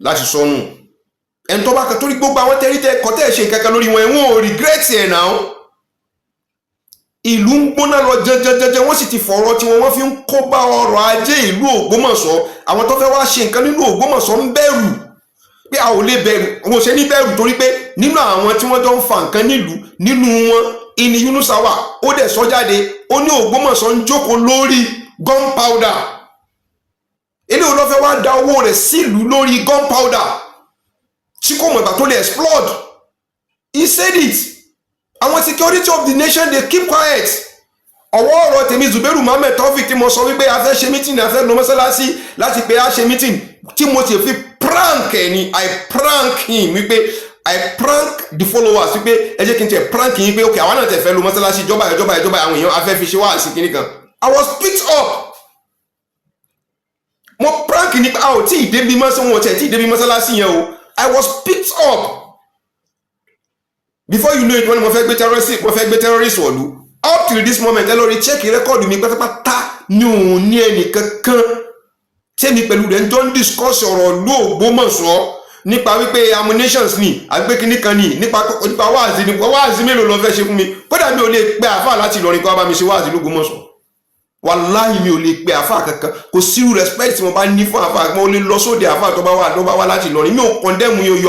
láti sọnù ẹni tó bá kan torí gbogbo àwọn tẹ́rítẹ́ kọ́tẹ́ ṣe kankan lórí wọn ẹ̀wọ̀n ò regret ẹ̀ náà ìlú ń gbóná lọ jẹjẹjẹjẹ wọ́n sì ti fọ̀rọ̀ tí wọ́n fi ń kó bá ọrọ̀ ajé ìlú Ògbómọ̀ṣọ́ àwọn tó fẹ́ wá ṣe nǹkan nínú Ògbómọ̀ṣọ́ ń bẹ̀rù pé a ò lè bẹ̀rù wọn ò ṣe ní bẹ̀rù torí pé nínú àwọn tí wọ́n jọ ń fa nǹkan nílùú nínú wọn ìní Yunusa wà ó dẹ̀ sọ jáde ó ní Ògbómọ̀ṣọ́ ń jókòó lórí gunpowder eléyìí ló fẹ́ wá da owó rẹ̀ sílùú lórí gunpowder tí kò mọ̀ ìgbà tó lè explode he said it àwọn security of the nation dey keep quiet ọwọ́ ọ̀rọ̀ tèmi Zubairu Mohammed Taofeek tí mo sọ wípé a fẹ́ ṣe meeting a fẹ́ lọ mọ́sálásí láti pé a ṣe meeting tí mo ti fi prank ẹ̀ ni I prank him wípé I prank the followers wípé ẹ jẹ́ kí n tẹ̀ prank yín pé ok àwọn náà tẹ̀ fẹ́ lọ mọ́sálásí ìjọba àwọn èèyàn a fẹ́ fi ṣe wá sí kinní kan I was picked up mo prank ní pé a ò tí ì débi mọ́sálásí yẹn o I was picked up before you know it wọ́n ní mo fẹ́ gbé terrorist wọ̀lú up till this moment ẹ lórí check record mi pátápátá ní òun ní ẹnì kankan tẹ́mi pẹ̀lú rẹ̀ ń jọ ń discuss ọ̀rọ̀ ló Ògbómọ̀ṣọ́ nípa wípé ammunitions ni àgbé kínní kan ni nípa wáàzí mélòó lọ fẹ́ ṣe fún mi kódà mi ò lè pe àfáà láti Ìlọrin kó wá bá mi ṣe wáàzí l'Ógbómọ̀ṣọ́ wàláhì mi ò lè pe àfáà kankan kò sírú respect tí mo bá ní fún àfáà mo lè lọ sóde àfáà tó bá wá láti Ìlọrin mi ò condemn yín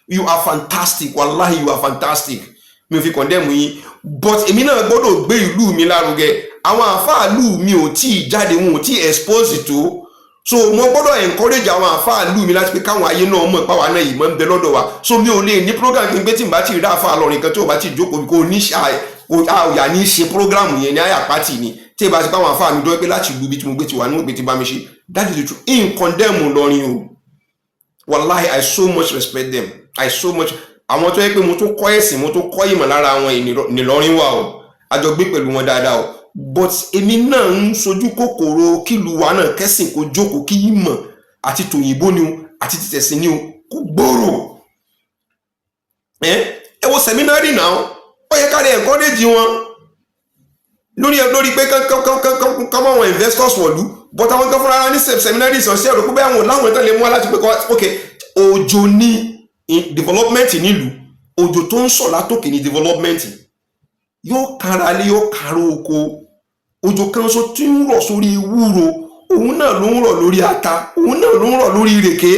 you are fantastic wàláhì you are fantastic mi ò fi condemn yín but èmi náà gbọ́dọ̀ gbé ìlú mi lárugẹ àwọn àfáàlú mi ò tí ì jáde wọn ò tí ì expose tó so mo gbọ́dọ̀ encourage àwọn àfáàlú mi láti pé káwọn ayé náà mọ̀ páwa náà yìí mọ̀ ń bẹ lọ́dọ̀ wa so mi ò lè ní program kí n gbé tí n bá ti rí àfáà lọ́rin kan tí ò bá ti jókòó kò ní àyà ní ṣe program yẹn ní àyà pátì ni tí ì bá ti báwọn àfáà mi dọ́ pé láti ìlú bí tí mo gbé ti wà nínú ìgbé tí bá mi ṣe that is the truth in condemn lọ́rin o wallahi I so much respect them I so much àwọn tó yẹ pé mo tó kọ́ ẹ̀sìn mo tó kọ́ ìmọ̀ lára àwọn ìnìlọrin wa o àjọ gbé pẹ̀lú wọn dáadáa o but èmi náà ń sojú kòkòrò kílù wa náà kẹ́sìn kó jókòó kí ìmọ̀ àti tòyìnbó ni o àti tìtẹ̀sìn ni o kó gbòòrò ẹ wo sẹ́mínárì náà ó yẹ ká lè encourage wọn lórí pé kán mọ́ àwọn investors wọ̀lú but àwọn kan fúnra ní sẹ́mínárì ìsọ̀nsẹ́ ọ̀rọ̀ pé àwọn láwọn ìtàn lè mú wa láti pé ok òjò ní development nílùú òjò tó ń sọ̀ látòkè ní development yóò kára lé yóò káró oko òjò kan so tí ń rọ̀ sórí ewúro òun náà ló ń rọ̀ lórí ata òun náà ló ń rọ̀ lórí ìrèké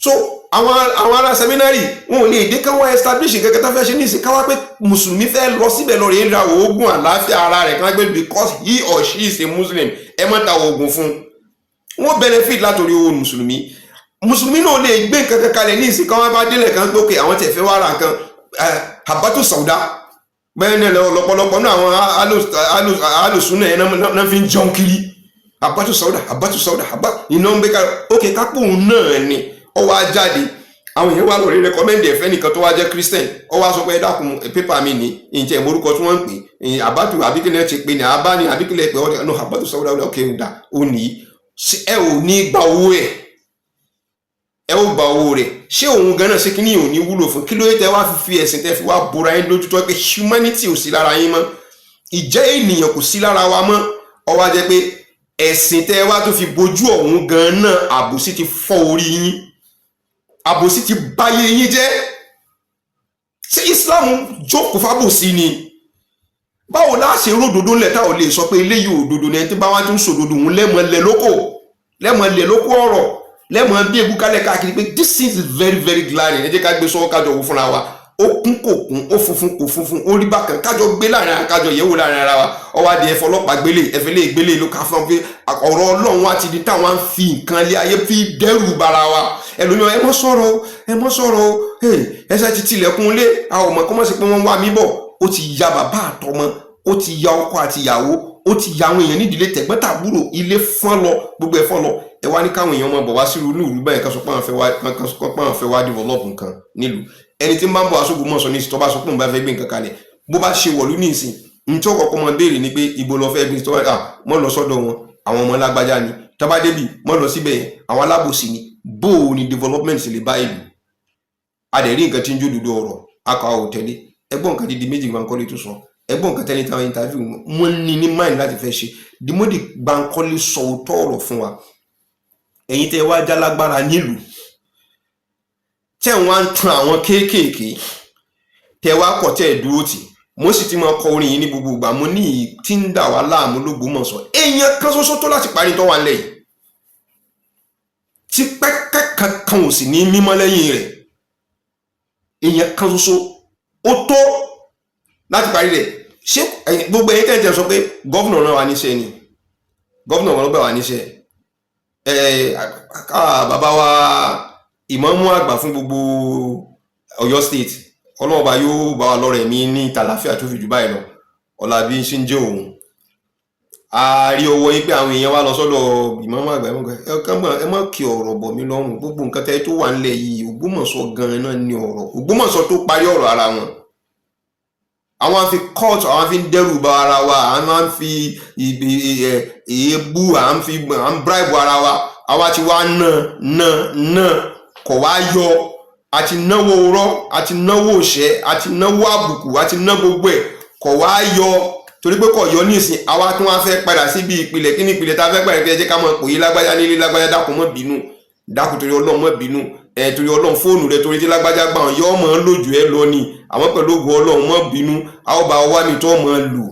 so àwọn ará seminary wọn ò lè dé káwọn establish kẹkẹ tá fẹ́ ṣe ní ìsìn káwá pé mùsùlùmí fẹ́ lọ síbẹ̀ lọ rèé ra oògùn àlàáfíà ara rẹ̀ kan gbé because he or she is a muslim ẹ má ta oògùn fún wọn benefit látòrí owó mùsùlùmí náà lè gbé nǹkan kankan lẹ̀ ní ìsìn káwọn bá délẹ̀ kan pé àwọn tẹ̀ fẹ́ wá ra nǹkan habatu sauda bẹ́ẹ̀ ni lọ́pọ̀lọpọ̀ náà àwọn alùsùn náà fi ń jọun kiri habatu sauda iná ń gbé ká ókè kápò náà ni ó wá jáde àwọn èèyàn wá lórí recommend ẹ̀fẹ́ nìkan tó wá jẹ́ christian ó wá sọ pé ẹ dákun pépà mi ní ìjẹ́ ìmorúkọ tí wọ́n ń pè habatu àbíkílẹ̀ ti pè ní abá ní àbíkílẹ̀ pé ọ̀dọ̀ náà habatu sauda ókè ń dà ó ní ẹ ò ní gba owó ẹ ó gba owó rẹ̀ ṣé òun gan náà ṣe kí ní òun ní wúlò fún kí ló tẹ wá fi ẹ̀sìn tẹ fi wá bora yín lójú tó pé humanity ò sí lára yín mọ́ ìjẹ́ ènìyàn kò sí lára wa mọ́ ó wá jẹ́ pé ẹ̀sìn tẹ́ wá tó fi bojú ọ̀hún gan náà àbòsí ti fọ́ orí yín, àbòsí ti báyé yín jẹ́. Ṣé Islam jókòó fábòsí ni? Báwo la ṣe ródòdó ńlẹ̀ tá ò lè sọ pé eléyìí òdodo ni ẹni tí bá wá tún sòdodo òun lẹ́mọ̀ lẹ̀ lóko ọ̀rọ̀, lẹ́mọ̀ bí egú kálẹ̀ káàkiri pé this thing is very very glaring. Ẹ jẹ́ ká gbé sọ́wọ́ kájọ wò fúnra wa, ó kún kò kún, ó funfun kò funfun, ó rí bákan, kájọ gbé láàrin ara, kájọ yẹ̀wò láàrin ara wa. Ọwọ́ adìẹ fọlọ́pàá gbélé ẹ̀fẹ́lẹ́ gbélé ló ká fún ọ pé ọ̀rọ̀ Ọlọ́run wá ti di táwọn fi nǹkan lé ayé fi dẹ́rù bara wa. Ẹlòmíràn ẹ mọ́ sọ̀rọ̀ ẹsẹ̀ ti tilẹ̀kùn lé àwọn ọmọ kọ́mọ́sí pé wọ́n wá mí bọ̀. Ó ti ya bàbá àtọmọ, ó ti ya ọkọ àti ìyàwó, ó ti ya àwọn èèyàn nídìílé tẹ̀gbọ́n-tàbúrò, ilé fọ́n lọ, gbogbo ẹ̀ fọ́n lọ. Ẹ wá ní káwọn èèyàn máa bọ̀ wá sí ìlú báyìí kan sọ pé àwọn fẹ́ wá develop nǹkan nílùú. Ẹni tí ń bá ń bọ̀ aṣọ́gun mọ̀ sọ ní ìsìn tó bá sọ pé òun bá fẹ́ gbé nǹkan kalẹ̀, bó bá ṣe wọ̀lú ní ìsìn ní tí ó kọ́kọ́ mọ béèrè ni pé ibo lọ fẹ́ gbé tó wà mọ́ lọ sọ́dọ̀ wọn, àwọn ọmọ lágbájá ni, tọ́ba débì mọ́ lọ síbẹ̀ yẹn, àwọn alábòsí ni. Bó o ní development sì lè bá ìlú? Adẹ̀rí nǹkan tí ń jó dúdú ọ̀rọ̀ akọ òtẹ́lẹ̀. Ẹgbọ́n nǹkan dídí méjì Bankole tó sọ, ẹgbọ́n nǹkan tẹ́lẹ̀ táwọn interview wọn ní mind láti fẹ́ ṣe. Dìmọ́dì Bankole sọ òótọ́ ọ̀rọ̀ fún wa. Ẹ̀yin tẹ́ wá jálágbára nílùú, tẹ́ wọ́n á tún àwọn kéékèèké, tẹ́ wá kọ̀ tẹ́ dúró tì. Mo sì ti máa kọ orin yìí ní gbogbo ìgbà, mo ní tí ń dà wá láàmú l'Ógbómọ̀ṣọ́. Èèyàn kan ṣoṣo tó láti parí tó wà nílẹ̀ yìí, tí pẹ́kẹ́ kankan ò sì ní mímọ́ lẹ́yìn rẹ̀. Èèyàn kan ṣoṣo ó tó láti parí rẹ̀. Ṣé gbogbo ẹ̀yin tẹ́jẹ̀ sọ pé gọ́vnà náà wà níṣẹ́ ni, gọ́vnà wọn ló bẹ̀ wà níṣẹ́. Bàbá wa ìmáàmù àgbà fún gbogbo Ọ̀yọ́ state, Ọlọ́run bá yóò bá wa lọ́rẹ̀ mi ní ìtàláfíà tó fi jù báyìí lọ, ọ̀la bí ṣe ń jẹ́ òun. A rí owó yín pé àwọn èèyàn wá lọ sọ́dọ̀ ìmáàmù àgbà ẹ má kí ọ̀rọ̀ bọ̀ mí lọ́rùn. Gbogbo nǹkan tẹ́ tó wà nílẹ̀ yìí Ògbómọ̀ṣọ́ gan-an náà ní ọ̀rọ̀. Ògbómọ̀ṣọ́ tó parí ọ̀rọ̀ ara wọn. Àwọn fi court, àwọn fi ń dẹ́rù bà ara wa, àwọn fi èébú, àwọn bribe ara wa. Àwa ti wá náà kọ̀ wá yọ. Àti náwó rọ́, àti náwó òṣẹ́, àti náwó àbùkù, àti ná gbogbo ẹ̀ kọ̀ wá yọ. Torí pé kọ̀ yọ nísìn, àwa tí wọ́n fẹ́ padà síbi ìpìlẹ̀. Kí ni ìpìlẹ̀ tá a fẹ́ padà? Ẹ jẹ́ ká mọ̀ pé lágbájá nílé lágbájá, dákun mọ́ bínú, dákun torí Ọlọ́run mọ́ bínú. Torí Ọlọ́run fóònù rẹ torí tí lágbájá gbà wọn yọ ọmọ lójú ẹ lọ ni. Àwọn pẹ̀lú ògùn Ọlọ́run mọ́ bínú, a ó bá wá mi tó mọ́ lù.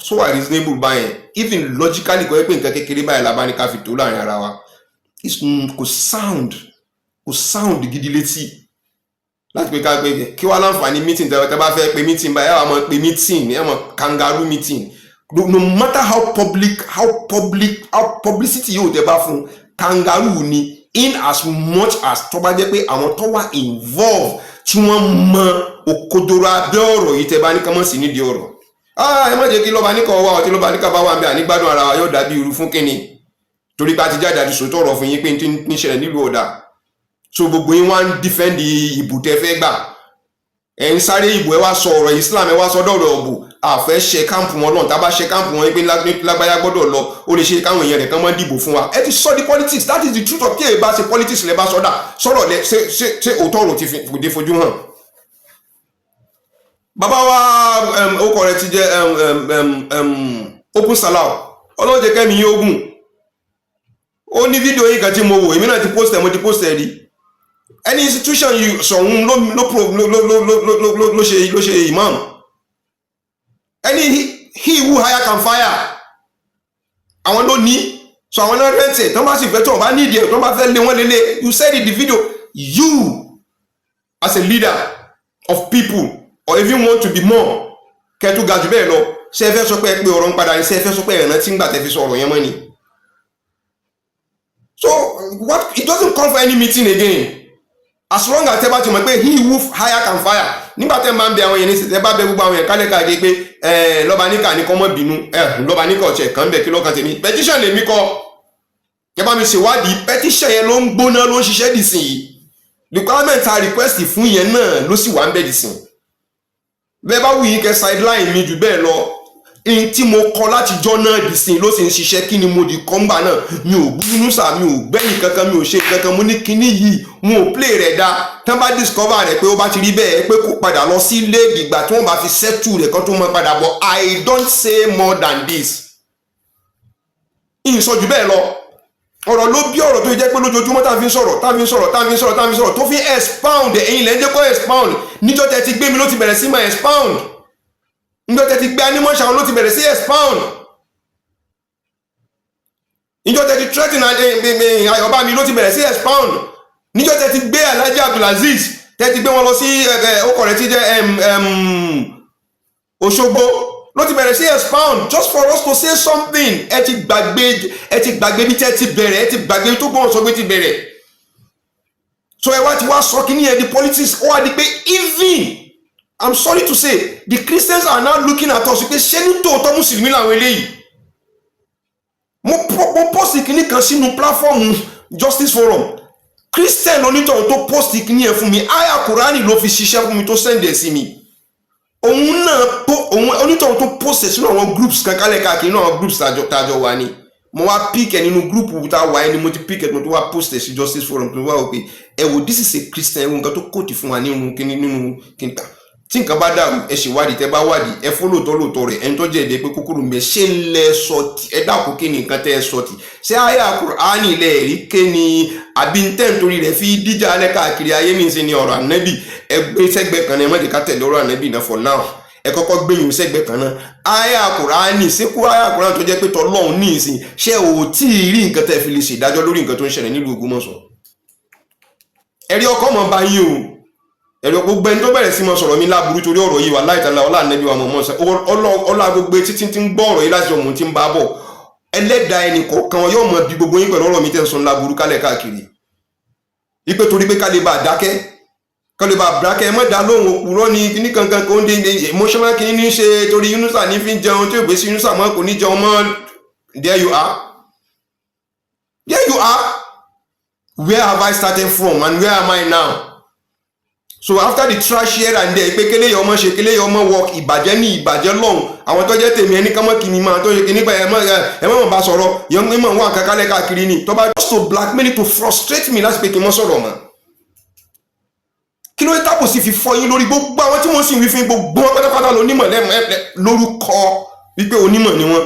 So are reasonable báyẹn. Even logically kọ́ pé nǹkan kékeré báyìí la bá ní ká fi tó láàrin ara wa. Kò sound gidi létí. Láti pé ká pé kí wá láǹfààní meeting tẹ́ bá fẹ́ pé meeting báyìí, ẹ wá mọ̀ pé meeting, ẹ mọ̀ kangaroo meeting. No matter how publicity yóò tẹ́ bá fún, kangaroo ni. In as much as tó bá jẹ́ pé àwọn tó wà involved tí wọ́n mọ òkodoro abẹ́ ọ̀rọ̀ yìí tẹ́ bá ní ká mọ̀ sí nídìí ọ̀rọ̀. Ẹ má jẹ́ kí lọ́ba níkan wá ọtí lọ́ba níkan bá wà ń bẹ ànígbádùn ara wa yóò dàbí irú fún kínní. Torí pé a ti jáde àti sòótọ́ ọ̀rọ̀ fún yín pé ní ṣẹlẹ̀ nílùú ọ̀dà. So gbogbo yín wá ń defend ìbò tẹ́ fẹ́ gbà. Ẹ ń sáré ìbò, ẹ wá sọ ọ̀rọ̀ Islam, ẹ wá sọ dọ̀rọ̀ ọ̀bù. Àfẹ́ ṣe káàmpù wọn náà, tá bá ṣe káàmpù wọn pé lágbáyà gbọ́dọ̀ lọ, ó lè ṣe káwọn èèyàn rẹ̀ kán mọ́ dìbò fún wa. Ẹ ti sọ di politics, that is the truth of kí èèbá ṣe politics lẹ bá sọ̀rọ̀ lẹ ṣé òótọ́ ọ̀rọ̀ ti fòde fojú hàn. Bàbá wa orúkọ rẹ̀ ti jẹ́ Open Salau, Ọlọ́run jẹ́ kẹ́mi yín ogun. Ó ní fídíò yìí kan tí mo wò, èmi náà ti post ẹ̀ rí. Any institution you sọ̀hún ló ṣe imam. He who hire can fire. Àwọn ló ní. So àwọn náà rẹ́ǹtì tó bá sì fẹ́ tó bá nídìí ẹ̀ tó bá fẹ́ lé wọ́n lélẹ̀. You said in the video, you as a leader of people or if you want to be more, kẹ́tù ga jù bẹ́ẹ̀ lọ, ṣé ẹ fẹ́ sọ pé ẹ pé ọ̀rọ̀ ń padà ní, ṣé ẹ fẹ́ sọ pé ẹ̀ràn tí ń gbà tẹ́ fi sọ ọ̀rọ̀ yẹn mọ́ ni. So it doesn't come for any meeting again. As long as tẹ́bá ti mọ̀ pé he who hire can fire. Nígbà tẹ́ máa ń bẹ àwọn yẹn ní sí tẹ́bá bẹ gbogbo àwọn yẹn kálẹ̀ káàkiri pé lọ́ba níkà ní kọ́mọ́ bínú, lọ́ba níkà ọ̀chẹ̀ kan bẹ̀ kí lọ́kàn tèmi. Petition lèmi kọ́. Yẹ́bá mi ṣèwádìí, petition yẹn ló ń gbóná, ló ń ṣiṣẹ́ dìsìn yìí. Requirement a request fún yẹn náà ló sì wà ń bẹ̀ dìsìn. Bẹ́ẹ̀ bá wù yín kẹ́ sideline mi jù bẹ́ẹ̀ lọ. In tí mo kọ láti jọ náà dìsìn ló sì ń ṣiṣẹ́. Kí ni mo di kọ́ńgbà náà? Mi ò búnú sà, mi ò gbẹ́yìn kankan, mi ò ṣe kankan. Mo ní kíní yìí wọn ò play rẹ̀ dá. Tán bá discover rẹ̀ pé ó bá ti rí bẹ́ẹ̀ pé kó padà lọ sí ilé ìgbà tí wọ́n bá fi settle rẹ̀ kan tó mọ́ padà bọ̀. I don't say more than this. ìsọ jù bẹ́ẹ̀ lọ ọ̀rọ̀ ló bí ọ̀rọ̀ tó jẹ́ pé lójoojúmọ́ tá fi ń sọ̀rọ̀ tó fi expound ẹ̀yin lẹ́ ń jẹ́ kó expound níjọ́ tẹ́ ti gbé mi ló ti bẹ̀rẹ̀ sí máa expound níjọ́ tẹ́ ti gbé Animosha ló ti bẹ̀rẹ̀ sí expound níjọ́ tẹ́ ti threaten Ayọ̀bámi ló ti bẹ̀rẹ̀ sí expound níjọ́ tẹ́ ti gbé Alhaji Abdulaziz tẹ́ ti gbé wọn lọ sí ọkọ̀ rẹ̀ ti jẹ́ Òṣogbo ló ti bẹ̀rẹ̀ sí expound just for us to say something. ẹ ti gbàgbé bí tẹ́ ti bẹ̀rẹ̀ ẹ ti gbàgbé tó gbọ́n sọ pé ti bẹ̀rẹ̀ so ẹ wá ti wá sọ kíní ẹ di politics ó wá di pé even I'm sorry to say the Christians are now looking at us pé ṣé ní tòótọ́ mùsùlùmí làwọn eléyìí. mo post kíní kan sínú platform Justice Forum Christian onítọ̀hún tó post kíní ẹ fún mi aya Kùránì ló fi ṣiṣẹ́ fún mi tó send ẹ̀ sí mi òun náà òun onítọ̀hún tó post ẹ̀ sínú àwọn groups kankanlẹ̀ káàkiri náà àwọn groups tàjọ wà ní mo wá pick ẹ nínú group tá a wà ẹni mo ti pick ẹ tó wá post ẹ sí Justice Forum tó wá òkè ẹ wò this is a Christian ẹ wo nǹkan tó kóòtù fún wa nínú kíní tí nǹkan bá dàrú ẹ ṣe wádìí tẹ bá wádìí ẹ fún lóòótọ́ rẹ̀ ẹni tó jẹ́ èdè pé kúkúrú mi ṣé ń lẹ sọtì ẹ dákun kí ni nǹkan tẹ́ ẹ sọtì ṣé àyà Kùránì ilẹ̀ rí ké ni àbí ń tẹ́ nítorí rẹ̀ fi díjà alẹ́ káàkiri ayé mi ṣe ni ọ̀rọ̀ ànábì ẹ gbé sẹ́gbẹ́ kan ní ẹ má jẹ́ ká tẹ̀lé ọ̀rọ̀ ànábì náà for now ẹ kọ́kọ́ gbé yín sẹ́gbẹ́ kan náà àyà Kùránì síkú àyà Kùránì tó jẹ́ pé tọ́lọ́hún ní ìsìn ṣé ò tí ì rí nǹkan tẹ́ fi lè ṣèdájọ́ lórí nǹkan tó ń ṣẹlẹ̀ nílùú Ògbómọ̀ṣọ́ ẹ̀rí ọkọ̀ mọ̀ bá yín o ẹ̀rọ gbogbo ẹni tó bẹ̀rẹ̀ sí mọ́ sọ̀rọ̀ mi láburú torí ọ̀rọ̀ yìí wà láìtàlá ọlá ànẹ́bí wa mọ̀mọ́ ọlá gbogbo títí tí ń gbọ́ ọ̀rọ̀ yìí láti ọmọ tí ń bá bọ̀ ẹlẹ́dàá ẹnì kọ̀ọ̀kan wọn yóò mọ bí gbogbo yín pẹ̀lú ọ̀rọ̀ mi tẹ̀sán láburú kálẹ̀ káàkiri ipe torí pé kálíbà dákẹ́ kálíbà dákẹ́ mọ́ dá lóhùn òpùrọ́ ni kíní kankan kò ń dé emotional kíní ní ṣe torí Yunusa ní fi ń jẹun tí òbí sí Yunusa mọ́ kò ní jẹun mọ́ there you are where have I started from and where am I now? So after the trash here and there pé kélé yọ ọmọ ṣe kélé yọ ọmọ work ìbàjẹ́ ní ìbàjẹ́ lọ́hùn àwọn tó jẹ́ tèmi ẹni kánmọ́ kìíní máa tó ṣe kìíní pa ẹ̀mọ́ bá sọ̀rọ̀ yọ ń mọ̀ wọ́n àkàkálẹ̀ káàkiri ni tó bá just to blackmail to frustrate me láti pé kí n mọ́ sọ̀rọ̀ mọ́. kí ló dé tábò sí fi fọ́ yín lórí gbogbo àwọn tí wọ́n sì ń wí fún gbogbo wọn pátápátá lónímọ̀ lórúkọ wípé onímọ̀ ni wọ́n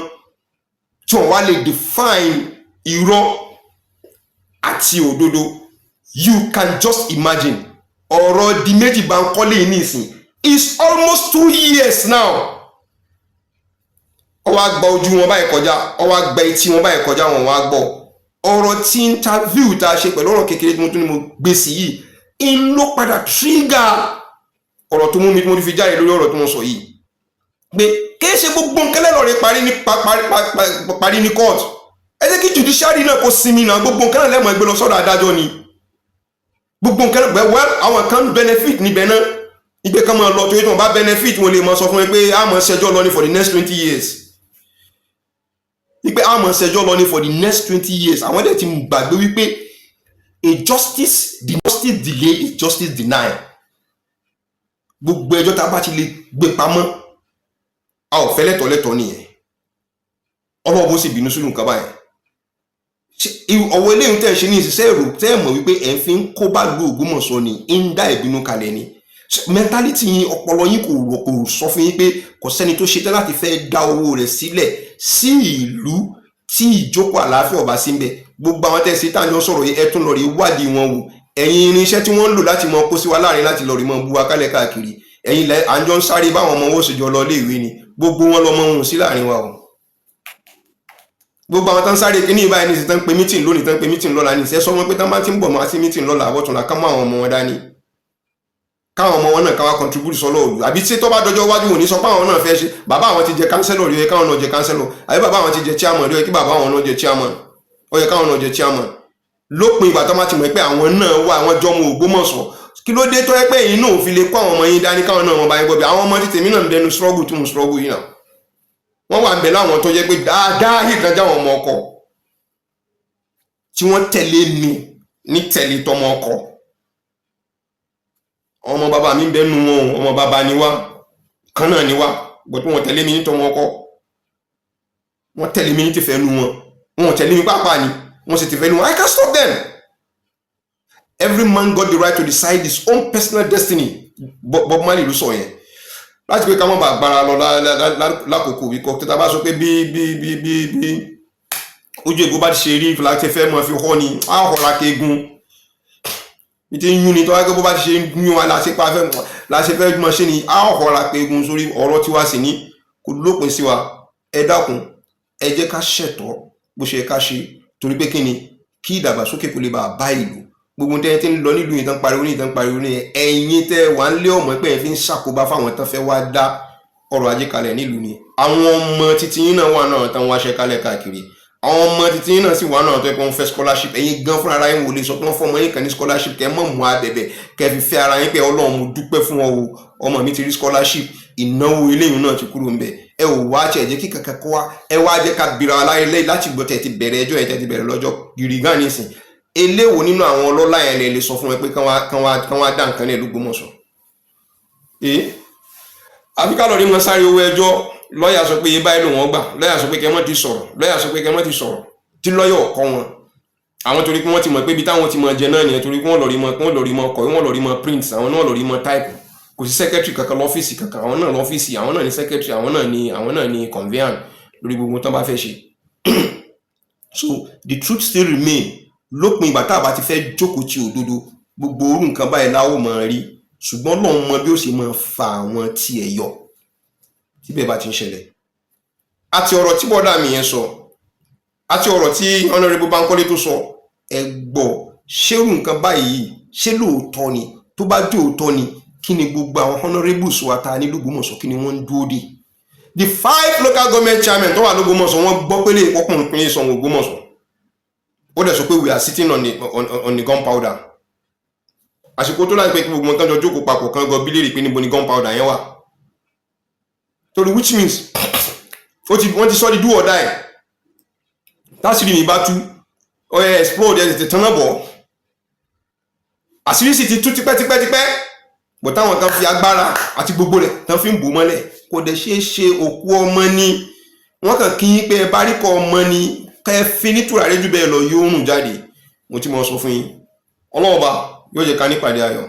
tí wọ́n wá lè define irọ́ àti òdodo. You can just imagine ọ̀rọ̀ di méjì bá ń kọ́lé ní ìsìn it's almost 2 years now. ó wá gba ojú wọn báyìí kọjá ó wá gba etí wọn báyìí kọjá wọn wá gbọ́ ọ̀rọ̀ tí interview tá a ṣe pẹ̀lú ọ̀rọ̀ kékeré tí mo tún ní mo gbé sí yìí ń ló padà trigger ọ̀rọ̀ tó mú mi tí mo fi jáde lórí ọ̀rọ̀ tó mo sọ yìí pé kìí ṣe gbogbo nǹkan lẹ́lọ́rin parí ní court ẹ jẹ́ kí judiciary náà kó sinmi náà gbogbo nǹkan náà lẹ́mọ̀ ẹgbẹ́ lọ sọ́dọ̀ adájọ́ ni gbogbo nǹkan náà well àwọn kan benefit níbẹ̀ náà ìgbé kan máa lọ torí tí wọ́n bá benefit wọn lè máa sọ fún mi pé a máa ṣẹjọ́ lọ ní for the next 20 years wípé a máa ṣẹjọ́ lọ ní for the next 20 years àwọn dẹ̀ ti gbàgbé wípé a justice delay is justice denied. Gbogbo ẹjọ́ tá a bá ti lè gbé pamọ́ a ò fẹ́ lẹ́tọ̀ọ́ nìyẹn ọlọ́wọ́ bó sì bínú sínú nǹkan báyìí ọwọ́ eléyìí tẹ́ ẹ ṣe ní ìṣiṣẹ́ èrò tẹ́ ẹ mọ̀ wípé ẹ̀ ń fi ń kó bá lu Ògbómọ̀ṣọ́ ni ń dá ìbínú kalẹ̀ ni mentality yín ọpọlọ yín kò sọ fún yín pé kò sẹ́ni tó ṣetán láti fẹ́ dá owó rẹ̀ sílẹ̀ sí ìlú tí ìjókòó àlàáfíà ọba sí ń bẹ gbogbo àwọn tẹ́ ẹ ṣe tá à ń jọ sọ̀rọ̀ yìí ẹ tún lọ rí wádìí wọn wò ẹ̀yin irinṣẹ́ tí wọ́n ń lò láti mọ kó sí wa láàrin láti lọ rí mọ bu wa kálẹ̀ káàkiri ẹ̀yin lẹ́ à ń jọ ń sáré báwọn ọmọ owó ṣèjọ lọ léèwé ni gbogbo wọn lọmọ wọn sí láàrin wa o gbogbo àwọn tán sáré kíní ìbáyìí ní ìsìn tán pé mítìn lónìí tán pé mítìn lọ́la ní ìṣẹ́ sọ wọn pé tán bá ti ń bọ̀ máa sí mítìn lọ́la àwọ̀túnla ká mọ́ àwọn ọmọ wọn dání káwọn ọmọ wọn náà káwá contribute sọ́lọ́ òdu àbí tí tó bá dọjọ́ wájú òní sọ pé àwọn náà fẹ́ ṣe bàbá àwọn ti jẹ kánsẹ́lọ̀ rí ẹ káwọn náà jẹ kánsẹ́lọ̀ àbí bàbá àwọn ti jẹ chairman rí ẹ kí bàbá àwọn náà jẹ chairman ó yẹ káwọn náà jẹ chairman lópin ìgbà tó má ti mọ̀ pé àwọn náà wà àwọn jọmọ Ògbómọ̀ṣọ́ kí ló dé tó yẹ pé ẹ̀yin náà ò fi lè kó àwọn ọmọ yín dání káwọn náà wọn bá yín gbọ́ bí àwọn ọmọ títí mi náà ń bẹnu struggle tí mo struggle yìí náà wọ́n wà ń bẹ láwọn tó yẹ pé dáadáa yìí kan jáwọn ọmọ ọkọ tí wọ́n tẹ̀lé mi ní tẹ̀lé tọmọ ọkọ ọmọ bàbá mi ń bẹnu wọn ọmọ bàbá ni wá kan náà ni wá gbọ́dọ̀ pé wọ́n tẹ̀lé mi ní tọmọ ọkọ wọ́n tẹ̀lé mi ní tìfẹ́ nu wọn wọ́n tẹ̀lé mi pàápàá ni wọ́n sì tìfẹ́ nu wọn I can't stop them. Every man got the right to decide his own personal destiny. Bob Marley ló sọ yẹn láti pé ká mọ́ bá gbára lọ lákòókò wíkọ́ tó tá bá sọ pé bí ojú ègbó bá ti ṣe rí láti fẹ́ mọ́ fi họ́ ni á họ́ra kegun ìtí yún ni tó wáyé bó bá ti ṣe yún wa láti fẹ́ mọ́ ṣe ni á họ́ra kegun sórí ọ̀rọ̀ tí wá sí ní kò lópin sí wa ẹ dákun ẹ jẹ́ ká ṣẹ̀tọ́ bó ṣe ká ṣe torí pé kí ni kí ìdàgbàsókè kò lè bá ìlú gbogbo tẹ́ tí ń lọ nílùú ìtàn pariwo ní ẹ̀yìn tẹ́ wà ń lé ọmọ pé ẹ̀ fi ń ṣàkóbá fáwọn tán fẹ́ wá dá ọrọ̀ ajé kalẹ̀ nílùú ni àwọn ọmọ títí yín náà wà náà tán wáṣẹ́ kalẹ̀ káàkiri àwọn ọmọ títí yín náà sì wà náà tó yẹ pé wọ́n fẹ́ scholarship ẹ̀yin gan fúnra ara yín wò lè sọ pé wọ́n fọmọ yín kan ní scholarship kẹ́ mọ̀ mú abẹ̀bẹ̀ kẹ́ fi fẹ́ ara yín pé Ọlọ́run mo dúpẹ́ fún ọ ọmọ mi ti rí scholarship ìnáwó eléyìí náà ti kúrò ńbẹ̀ ẹ ò wá tiẹ̀ jẹ́ kí kankan kó wá ẹ wá jẹ́ ká bira aláyé lẹ́yìn láti gbọ́ tẹ̀ ti bẹ̀rẹ̀ ẹjọ́ ẹ̀ tẹ̀ ti bẹ̀rẹ̀ lọ́jọ́ gírígán nísìn eléwo nínú àwọn ọlọ́lá yẹn lè sọ fún ẹ pé kán wá dá nǹkan ní l'Ógbómọ̀ṣọ́ àbí ká lọ rí wọn sáré owó ẹjọ́ lọ́ọ̀yà sọ pé iye báyìí ló wọ́n gbà lọ́ọ̀yà sọ pé kẹ́mọ́ ti sọ̀rọ̀ tí lọ́ọ̀yà ọ̀kọ́ wọn àwọn torí pé wọ́n ti mọ̀ pé ibi táwọn ti mọ̀ jẹ náà nìyẹn torí pé wọ́n lọ rí mọ́ kọ̀wé wọ́n lọ rí mọ́ print àwọn náà lọ rí mọ́ type kò sí secretary kankan lọ́fíìsì kankan àwọn náà lọ́fíìsì àwọn náà ní secretary àwọn náà ní conveyan lórí gbogbo tán bá fẹ́ ṣe so the truth still remain lópin ìgbà tá a bá ti fẹ́ jókòó ti òdodo gbogbo orú nǹkan báyìí láwò mọ̀ rí ṣùgbọ́n lọ́n mọ bí ó ṣe máa fa àwọn tí ẹ yọ tíbẹ̀ bá ti ń ṣẹlẹ̀ àti ọ̀rọ̀ tí bọ́dà mi yẹn sọ àti ọ̀rọ̀ tí Honorable Bankole tó sọ ẹ gbọ́ ṣérù nǹkan báyìí ṣé lóòótọ́ ni tó bá jẹ́ òótọ́ ni kí ni gbogbo àwọn honourables wa ta ní l'Ógbómọ̀ṣọ́ kí ni wọ́n ń dúró dè the 5 local government chairmen tó wà l'Ógbómọ̀ṣọ́ wọ́n gbọ́ pé lè pọ́kùnrin pínlẹ̀ Ṣàngó Ògbómọ̀ṣọ́ ó dẹ̀ sọ pé we are sitting on the gunpowder àsìkò tó láti pé kí gbogbo nǹkan jọ jókòó papọ̀ kan gọ bílèrè pé níbo ni gunpowder yẹn wà torí which means wọ́n ti sọ di do or die tásìrì mi bá tú ọ̀yẹ́ explode ẹ̀ tètè tán náà bọ̀ àṣírí sì ti tú tipẹ́tipẹ́ bọ̀ táwọn kan fi agbára àti gbogbo rẹ̀ tán fi ń bò mọ́lẹ̀ kò dẹ̀ ṣe òkú ọmọ ni wọ́n kàn kí pé ẹ bá rí kọ ọmọ ni kẹ́ fi nítura rẹ̀ jù bẹ́ẹ̀ lọ yóò rùn jáde mo ti mọ̀ sọ fún yín ọlọ́ọ̀ba yóò jẹ́ ká nípàdé ayọ̀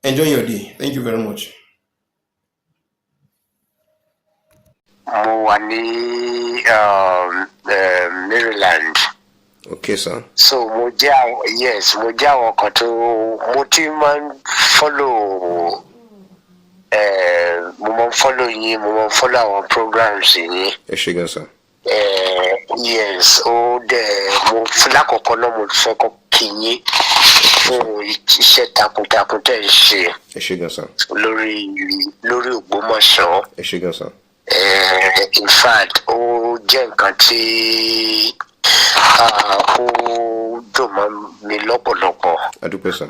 enjoy your day thank you very much. mo wà ní Maryland. Okay, sir. So mo jẹ́ àwọn kan tó mo ti máa ń follow yín mo máa ń follow àwọn programs yín. ẹ ṣé gan sir. Yes ó dẹ̀ mo lákọ̀ọ́kọ́ náà mo fẹ́ kọ́ kí yín fún iṣẹ́ takuntakun tẹ̀ ń ṣe. ẹ ṣé gan sir. lórí Ògbómọ̀ṣọ́. ẹ ṣé gan sir. In fact ó jẹ́ nǹkan tí ó dùn mọ́ mi lọ́pọ̀lọpọ̀. adúpẹ́ sir.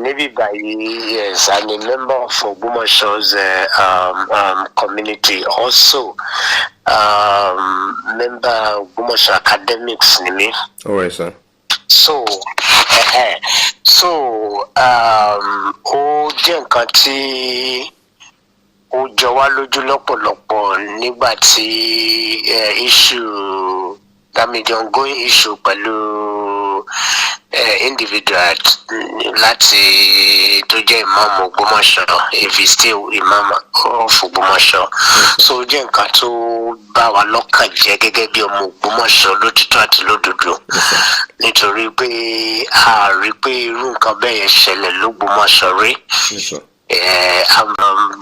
Níbí báyìí yes I'm a member of Ògbómọ̀ṣọ́'s community also member Ògbómọ̀ṣọ́ academics ni mi. All right sir. So ó jẹ́ nǹkan tí ó jọ wá lójú lọ́pọ̀lọpọ̀ nígbà tí issue ongoing issue pẹ̀lú individual láti tó jẹ́ imam Ògbómọ̀ṣọ́ if he still imam of Ògbómọ̀ṣọ́ so ó jẹ́ nǹkan tó bá wa lọ́kàn jẹ́ gẹ́gẹ́ bí ọmọ Ògbómọ̀ṣọ́ lótìtọ́ àti lódodo nítorí pé a rí pé irú nǹkan bẹ́ẹ̀ yẹn ṣẹlẹ̀ l'Ógbómọ̀ṣọ́ rí.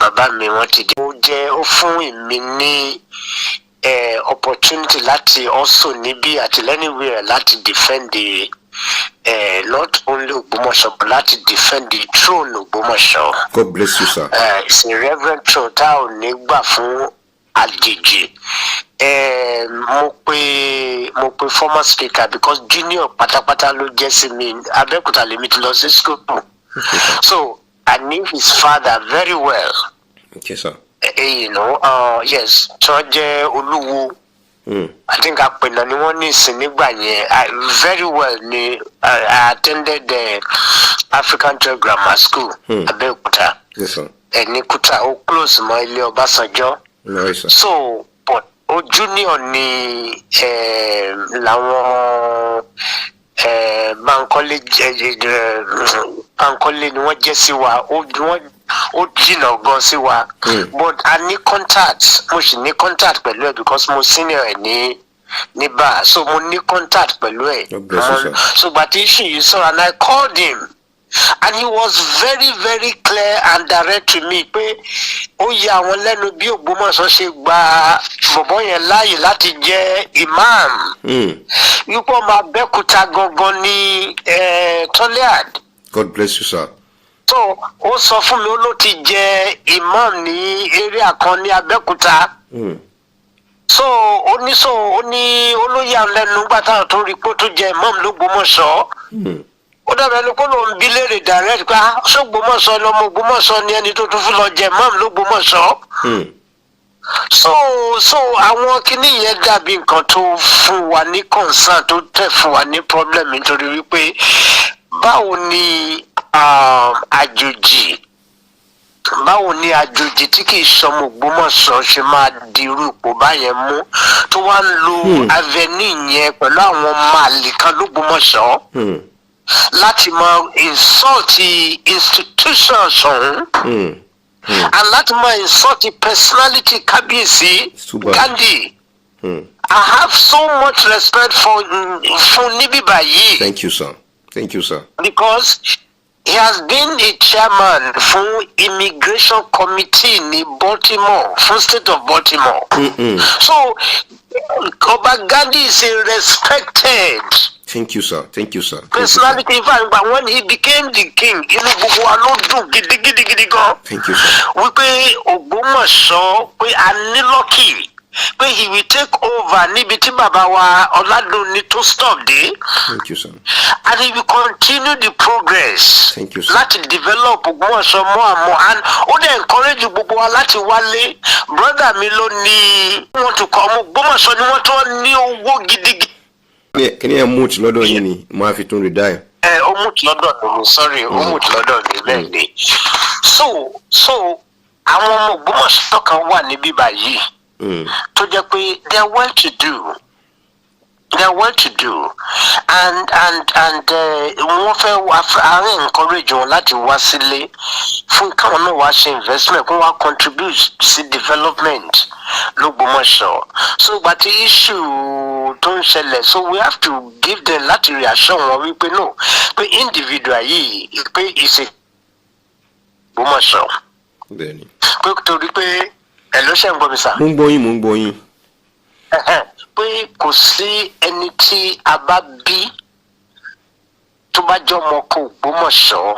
Bàbá mi wọ́n ti dé. Ó fún èmi ní opportunity láti also níbí àti anywhere láti defend the not only Ògbómọ̀ṣọ́ but láti defend the throne Ògbómọ̀ṣọ́. God bless you sir. It's a reverend throne tá ò ní gbà fún àjèjì. Mo pe former speaker because junior pátápátá ló jẹ́ sí mi Abẹ́òkúta lèmi ti lọ sí school. So I knew his father very well. Okay, sir. Yes, Tọ́jẹ́ Olúwo. I think Apẹ̀nà ni wọ́n ní ìsìn nígbà yẹn. Very well ni I attended the African Trade Grammar School, Abẹ́òkúta. Yes, sir. Ní Kútà, ó close mọ́ ilé Ọbásanjọ́. Right, sir. So, but ó junior ni làwọn Bankole ni wọ́n jẹ́ sí wa ó jìnnà gan sí wa but I ní contact mo sì ní contact pẹ̀lú ẹ̀ because mo senior ẹ̀ ní níbà, so mo ní contact pẹ̀lú ẹ̀. God bless you, sir. So gbà tí issue yìí sọ̀rọ̀, and I called him and he was very very clear and direct to me pé ó yà àwọn lẹ́nu bí Ògbómọ̀ṣọ́ ṣe gba bọ̀bọ́ yẹn láàyè láti jẹ́ imam. Wípé ọmọ Abẹ́òkúta gangan ní Toliad. God bless you, sir. So ó sọ fún mi ó ló ti jẹ imam ní area kan ní Abẹ́òkúta. So ó ní olóyè àlẹ́nu gbà táwọn tó rí pé ó tún jẹ imam l'Ógbómọ̀ṣọ́. Ó dàbẹ̀ ni kó ló ń bí léèrè direct pé ṣ'Ógbómọ̀ṣọ́ lọmọ Ògbómọ̀ṣọ́ ni ẹni tó tún fún lọ jẹ imam l'Ógbómọ̀ṣọ́. So àwọn kinní yẹn dàbí nǹkan tó fún wa ní concern, tó tẹ̀ fún wa ní problem, nítorí wípé báwo ni àjòjì tí kì í sọmọ Ògbómọ̀ṣọ́ ṣe máa di irú ipò báyẹn mú, tó wá ń lo avenue yẹn pẹ̀lú àwọn màlì kan l'Ógbómọ̀ṣọ́ láti máa insult institutions ọ̀hún and láti máa insult personality Kábíyèsí Gandhi. I have so much respect for níbí báyìí. Thank you, sir. Thank you, sir. Because he has been a chairman for immigration committee in Baltimore, for state of Baltimore. So Oba Gandhi is a respected. Thank you, sir. Thank you, sir. Personality, in fact, but when he became the king, inú gbogbo wa ló dùn gidigidi gan. Thank you, sir. Wípé Ògbómọ̀ṣọ́ pé a ní lucky pé he will take over níbi tí bàbá wa Ọládùnní tó stop dé. Thank you, sir. And he will continue the progress. Thank you, sir. Láti develop Ògbómọ̀ṣọ́ more and more, and ó dẹ̀ encourage gbogbo wa láti wálé. Brother mi ló ní wọ́n tún kọ́ ọmọ Ògbómọ̀ṣọ́ ni wọ́n tó ní owó gidigidi. Kí ni ẹ mú ti lọ́dọ̀ yín ni mo á fi tún rí dáì. Ó mú ti lọ́dọ̀ mi, sorry, ó mú ti lọ́dọ̀ mi bẹ́ẹ̀ ni. So àwọn ọmọ Ògbómọ̀ṣọ́ kan wà níbí báyìí tó jẹ́ pé they are well to do. They are well to do, and wọ́n fẹ́ encourage wọn láti wá sílé fún káwọn náà wá ṣe investment, kó wá contribute sí development l'Ógbómọ̀ṣọ́. So ìgbà tí issue tó ń ṣẹlẹ̀, so we have to give them láti reassure wọn wípé no, pé individual yìí pé ìṣe Ògbómọ̀ṣọ́. Bẹ́ẹ̀ni. Pé torí pé ẹ̀ ló ṣe ń gbọ́ mi sà. Mo ń gbọ́ yín. Pé kò sí ẹni tí a bá bí tó bá jẹ́ ọmọ kan Ògbómọ̀ṣọ́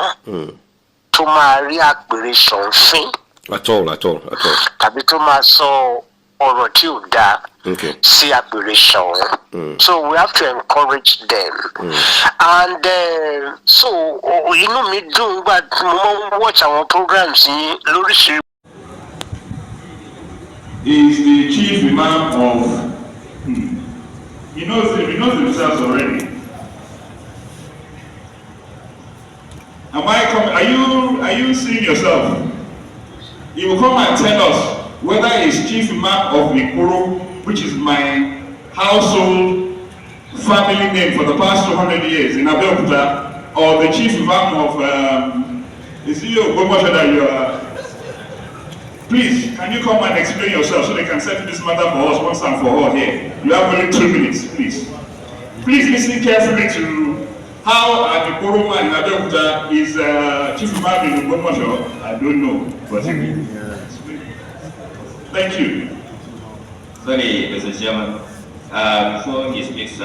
tó máa rí àpèrè ṣọ̀nfín. At all. Tàbí tó máa sọ ọ̀rọ̀ tí ò dáa sí àpèrè ṣọ̀hún. So we have to encourage them. And so inú mi dùn nígbà tí mo máa ń watch àwọn programs yìí lóríṣiríṣi. Is the chief imam of he knows himself already. Am I coming? Are you seeing yourself? He will come and tell us whether he's chief imam of Ikoro, which is my household family name for the past 200 years in Abeokuta, or the chief imam of is it Ògbómọ̀ṣọ́ that you are. Please, can you come and explain yourself so they can settle this matter for us once and for all here? You have only 2 minutes, please. Please listen carefully to how the Ikoro man in Abeokuta is chief imam in Ògbómọ̀ṣọ́. I don't know, but thank you. Sorry, Mr. Chairman. Before he speaks,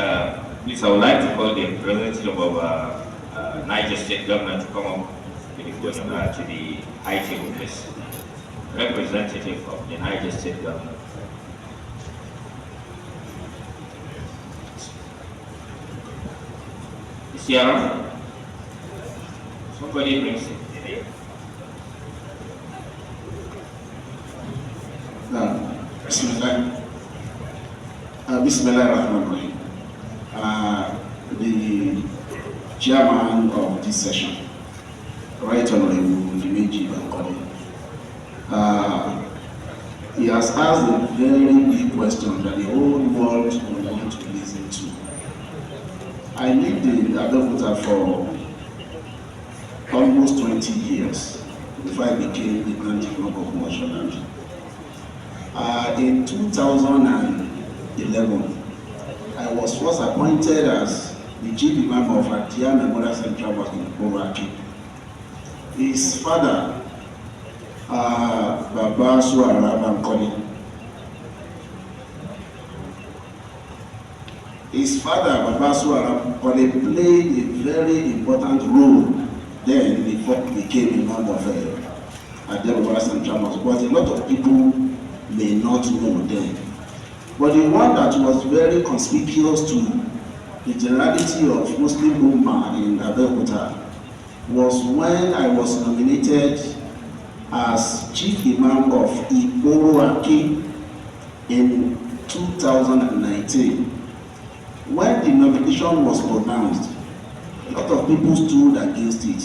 please, I would like to call the representative of Niger State Government to come up to the high table, please. Representative of the Niger State Government. Is he around? Somebody brings it. Bismillahirrahmanirrahim. The chairman of this session, Right Honorable Dimeji Bankole, he has asked a very big question that the whole world will want to listen to. I lived in Abeokuta for almost 20 years before I became the Grand Chief of Ògbómọ̀ṣọ́. In 2011, I was first appointed as the chief imam of Atia Memorial Central Mosque in Igboro-Aki. His father, Baba Suara Bankole. His father, Baba Suara Bankole, played a very important role then before he became imam of Atia Memorial Central Mosque. But a lot of people may not know then. But the one that was very conspicuous to the generality of Muslim Ummah in Abeokuta was when I was nominated as Chief Imam of Igboro-Aki in 2019. When the nomination was pronounced, a lot of people stood against it.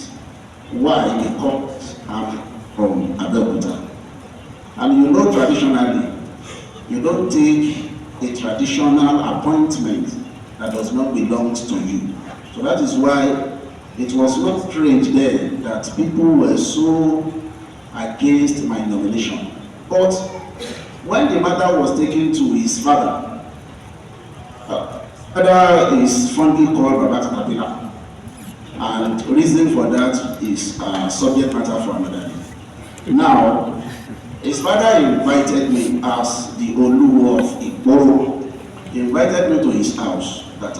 Why? Because I'm from Abeokuta. And you know, traditionally, you don't take a traditional appointment that does not belong to you. So that is why it was not strange then that people were so against my nomination. But when the matter was taken to his father, father is fondly called Baba Katapila, and the reason for that is subject matter for another day. Now, his father invited me as the Oluwo of Igboro. He invited me to his house. That,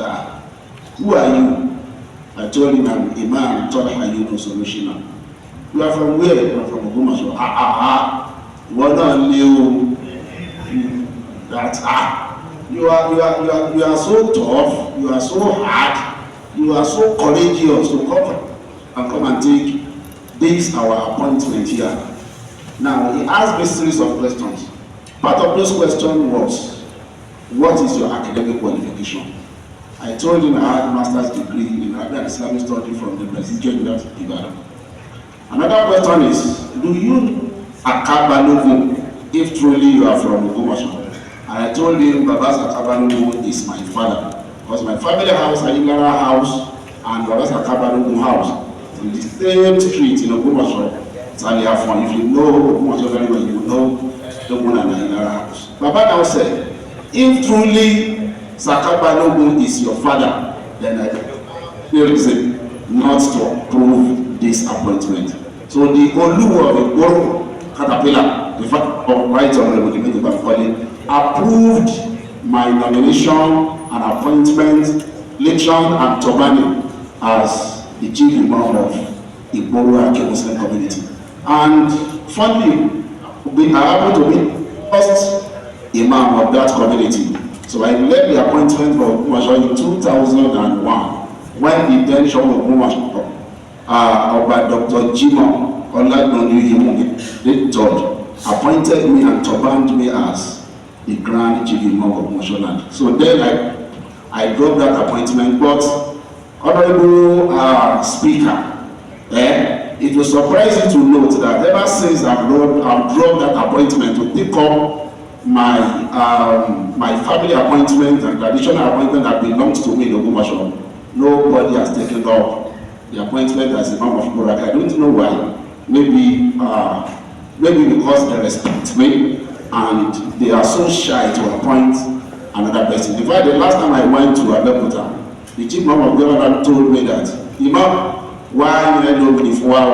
who are you? I told him I'm Imam Tolha Yunus Olushina. You are from where? You are from Ogbomoso. What are you? That you are so tough. You are so hard. You are so courageous to come and take this our appointment here. Now, he asked me a series of questions. Part of those questions was, what is your academic qualification? I told him I had a master's degree in Arabic and Islamic study from the Presidio University of Ibadan. Another question is, do you Akabalogo if truly you are from Ogbomoso? And I told him Baba's Akabalogo is my father. Because my family house, Ayinlara house, and Baba's Akabalogo house, in the same street in Ogbomoso. If you know Ogbomoso very well, you know the one and Ayinlara house. Baba now said, if truly Sakabalogo is your father, then there is not to approve this appointment. So the Oluwo of Igboro Caterpillar, the fact of Right Honorable Dimiti Bankole, approved my nomination and appointment, election and turbaning as the chief imam of Igboro-Aki Muslim community. And finally, I happened to be first imam of that community. So I led the appointment for Ogbomoso in 2001 when the then Shop of Ogbomoso by Dr. Jimoh Olagbonu the third appointed me and turbaned me as the Grand Chief Imam of Ogbomoso land. So then I dropped that appointment, but Honorable Speaker, it will surprise you to note that ever since I've dropped that appointment to take up my family appointment and traditional appointment that belongs to me in Ogbomoso, nobody has taken up the appointment as Imam of Igboro-Aki. I don't know why. Maybe because they respect me and they are so shy to appoint another person. In fact, the last time I went to Abeokuta, the chief Imam of Igboro-Aki told me that, Imam, why you don't before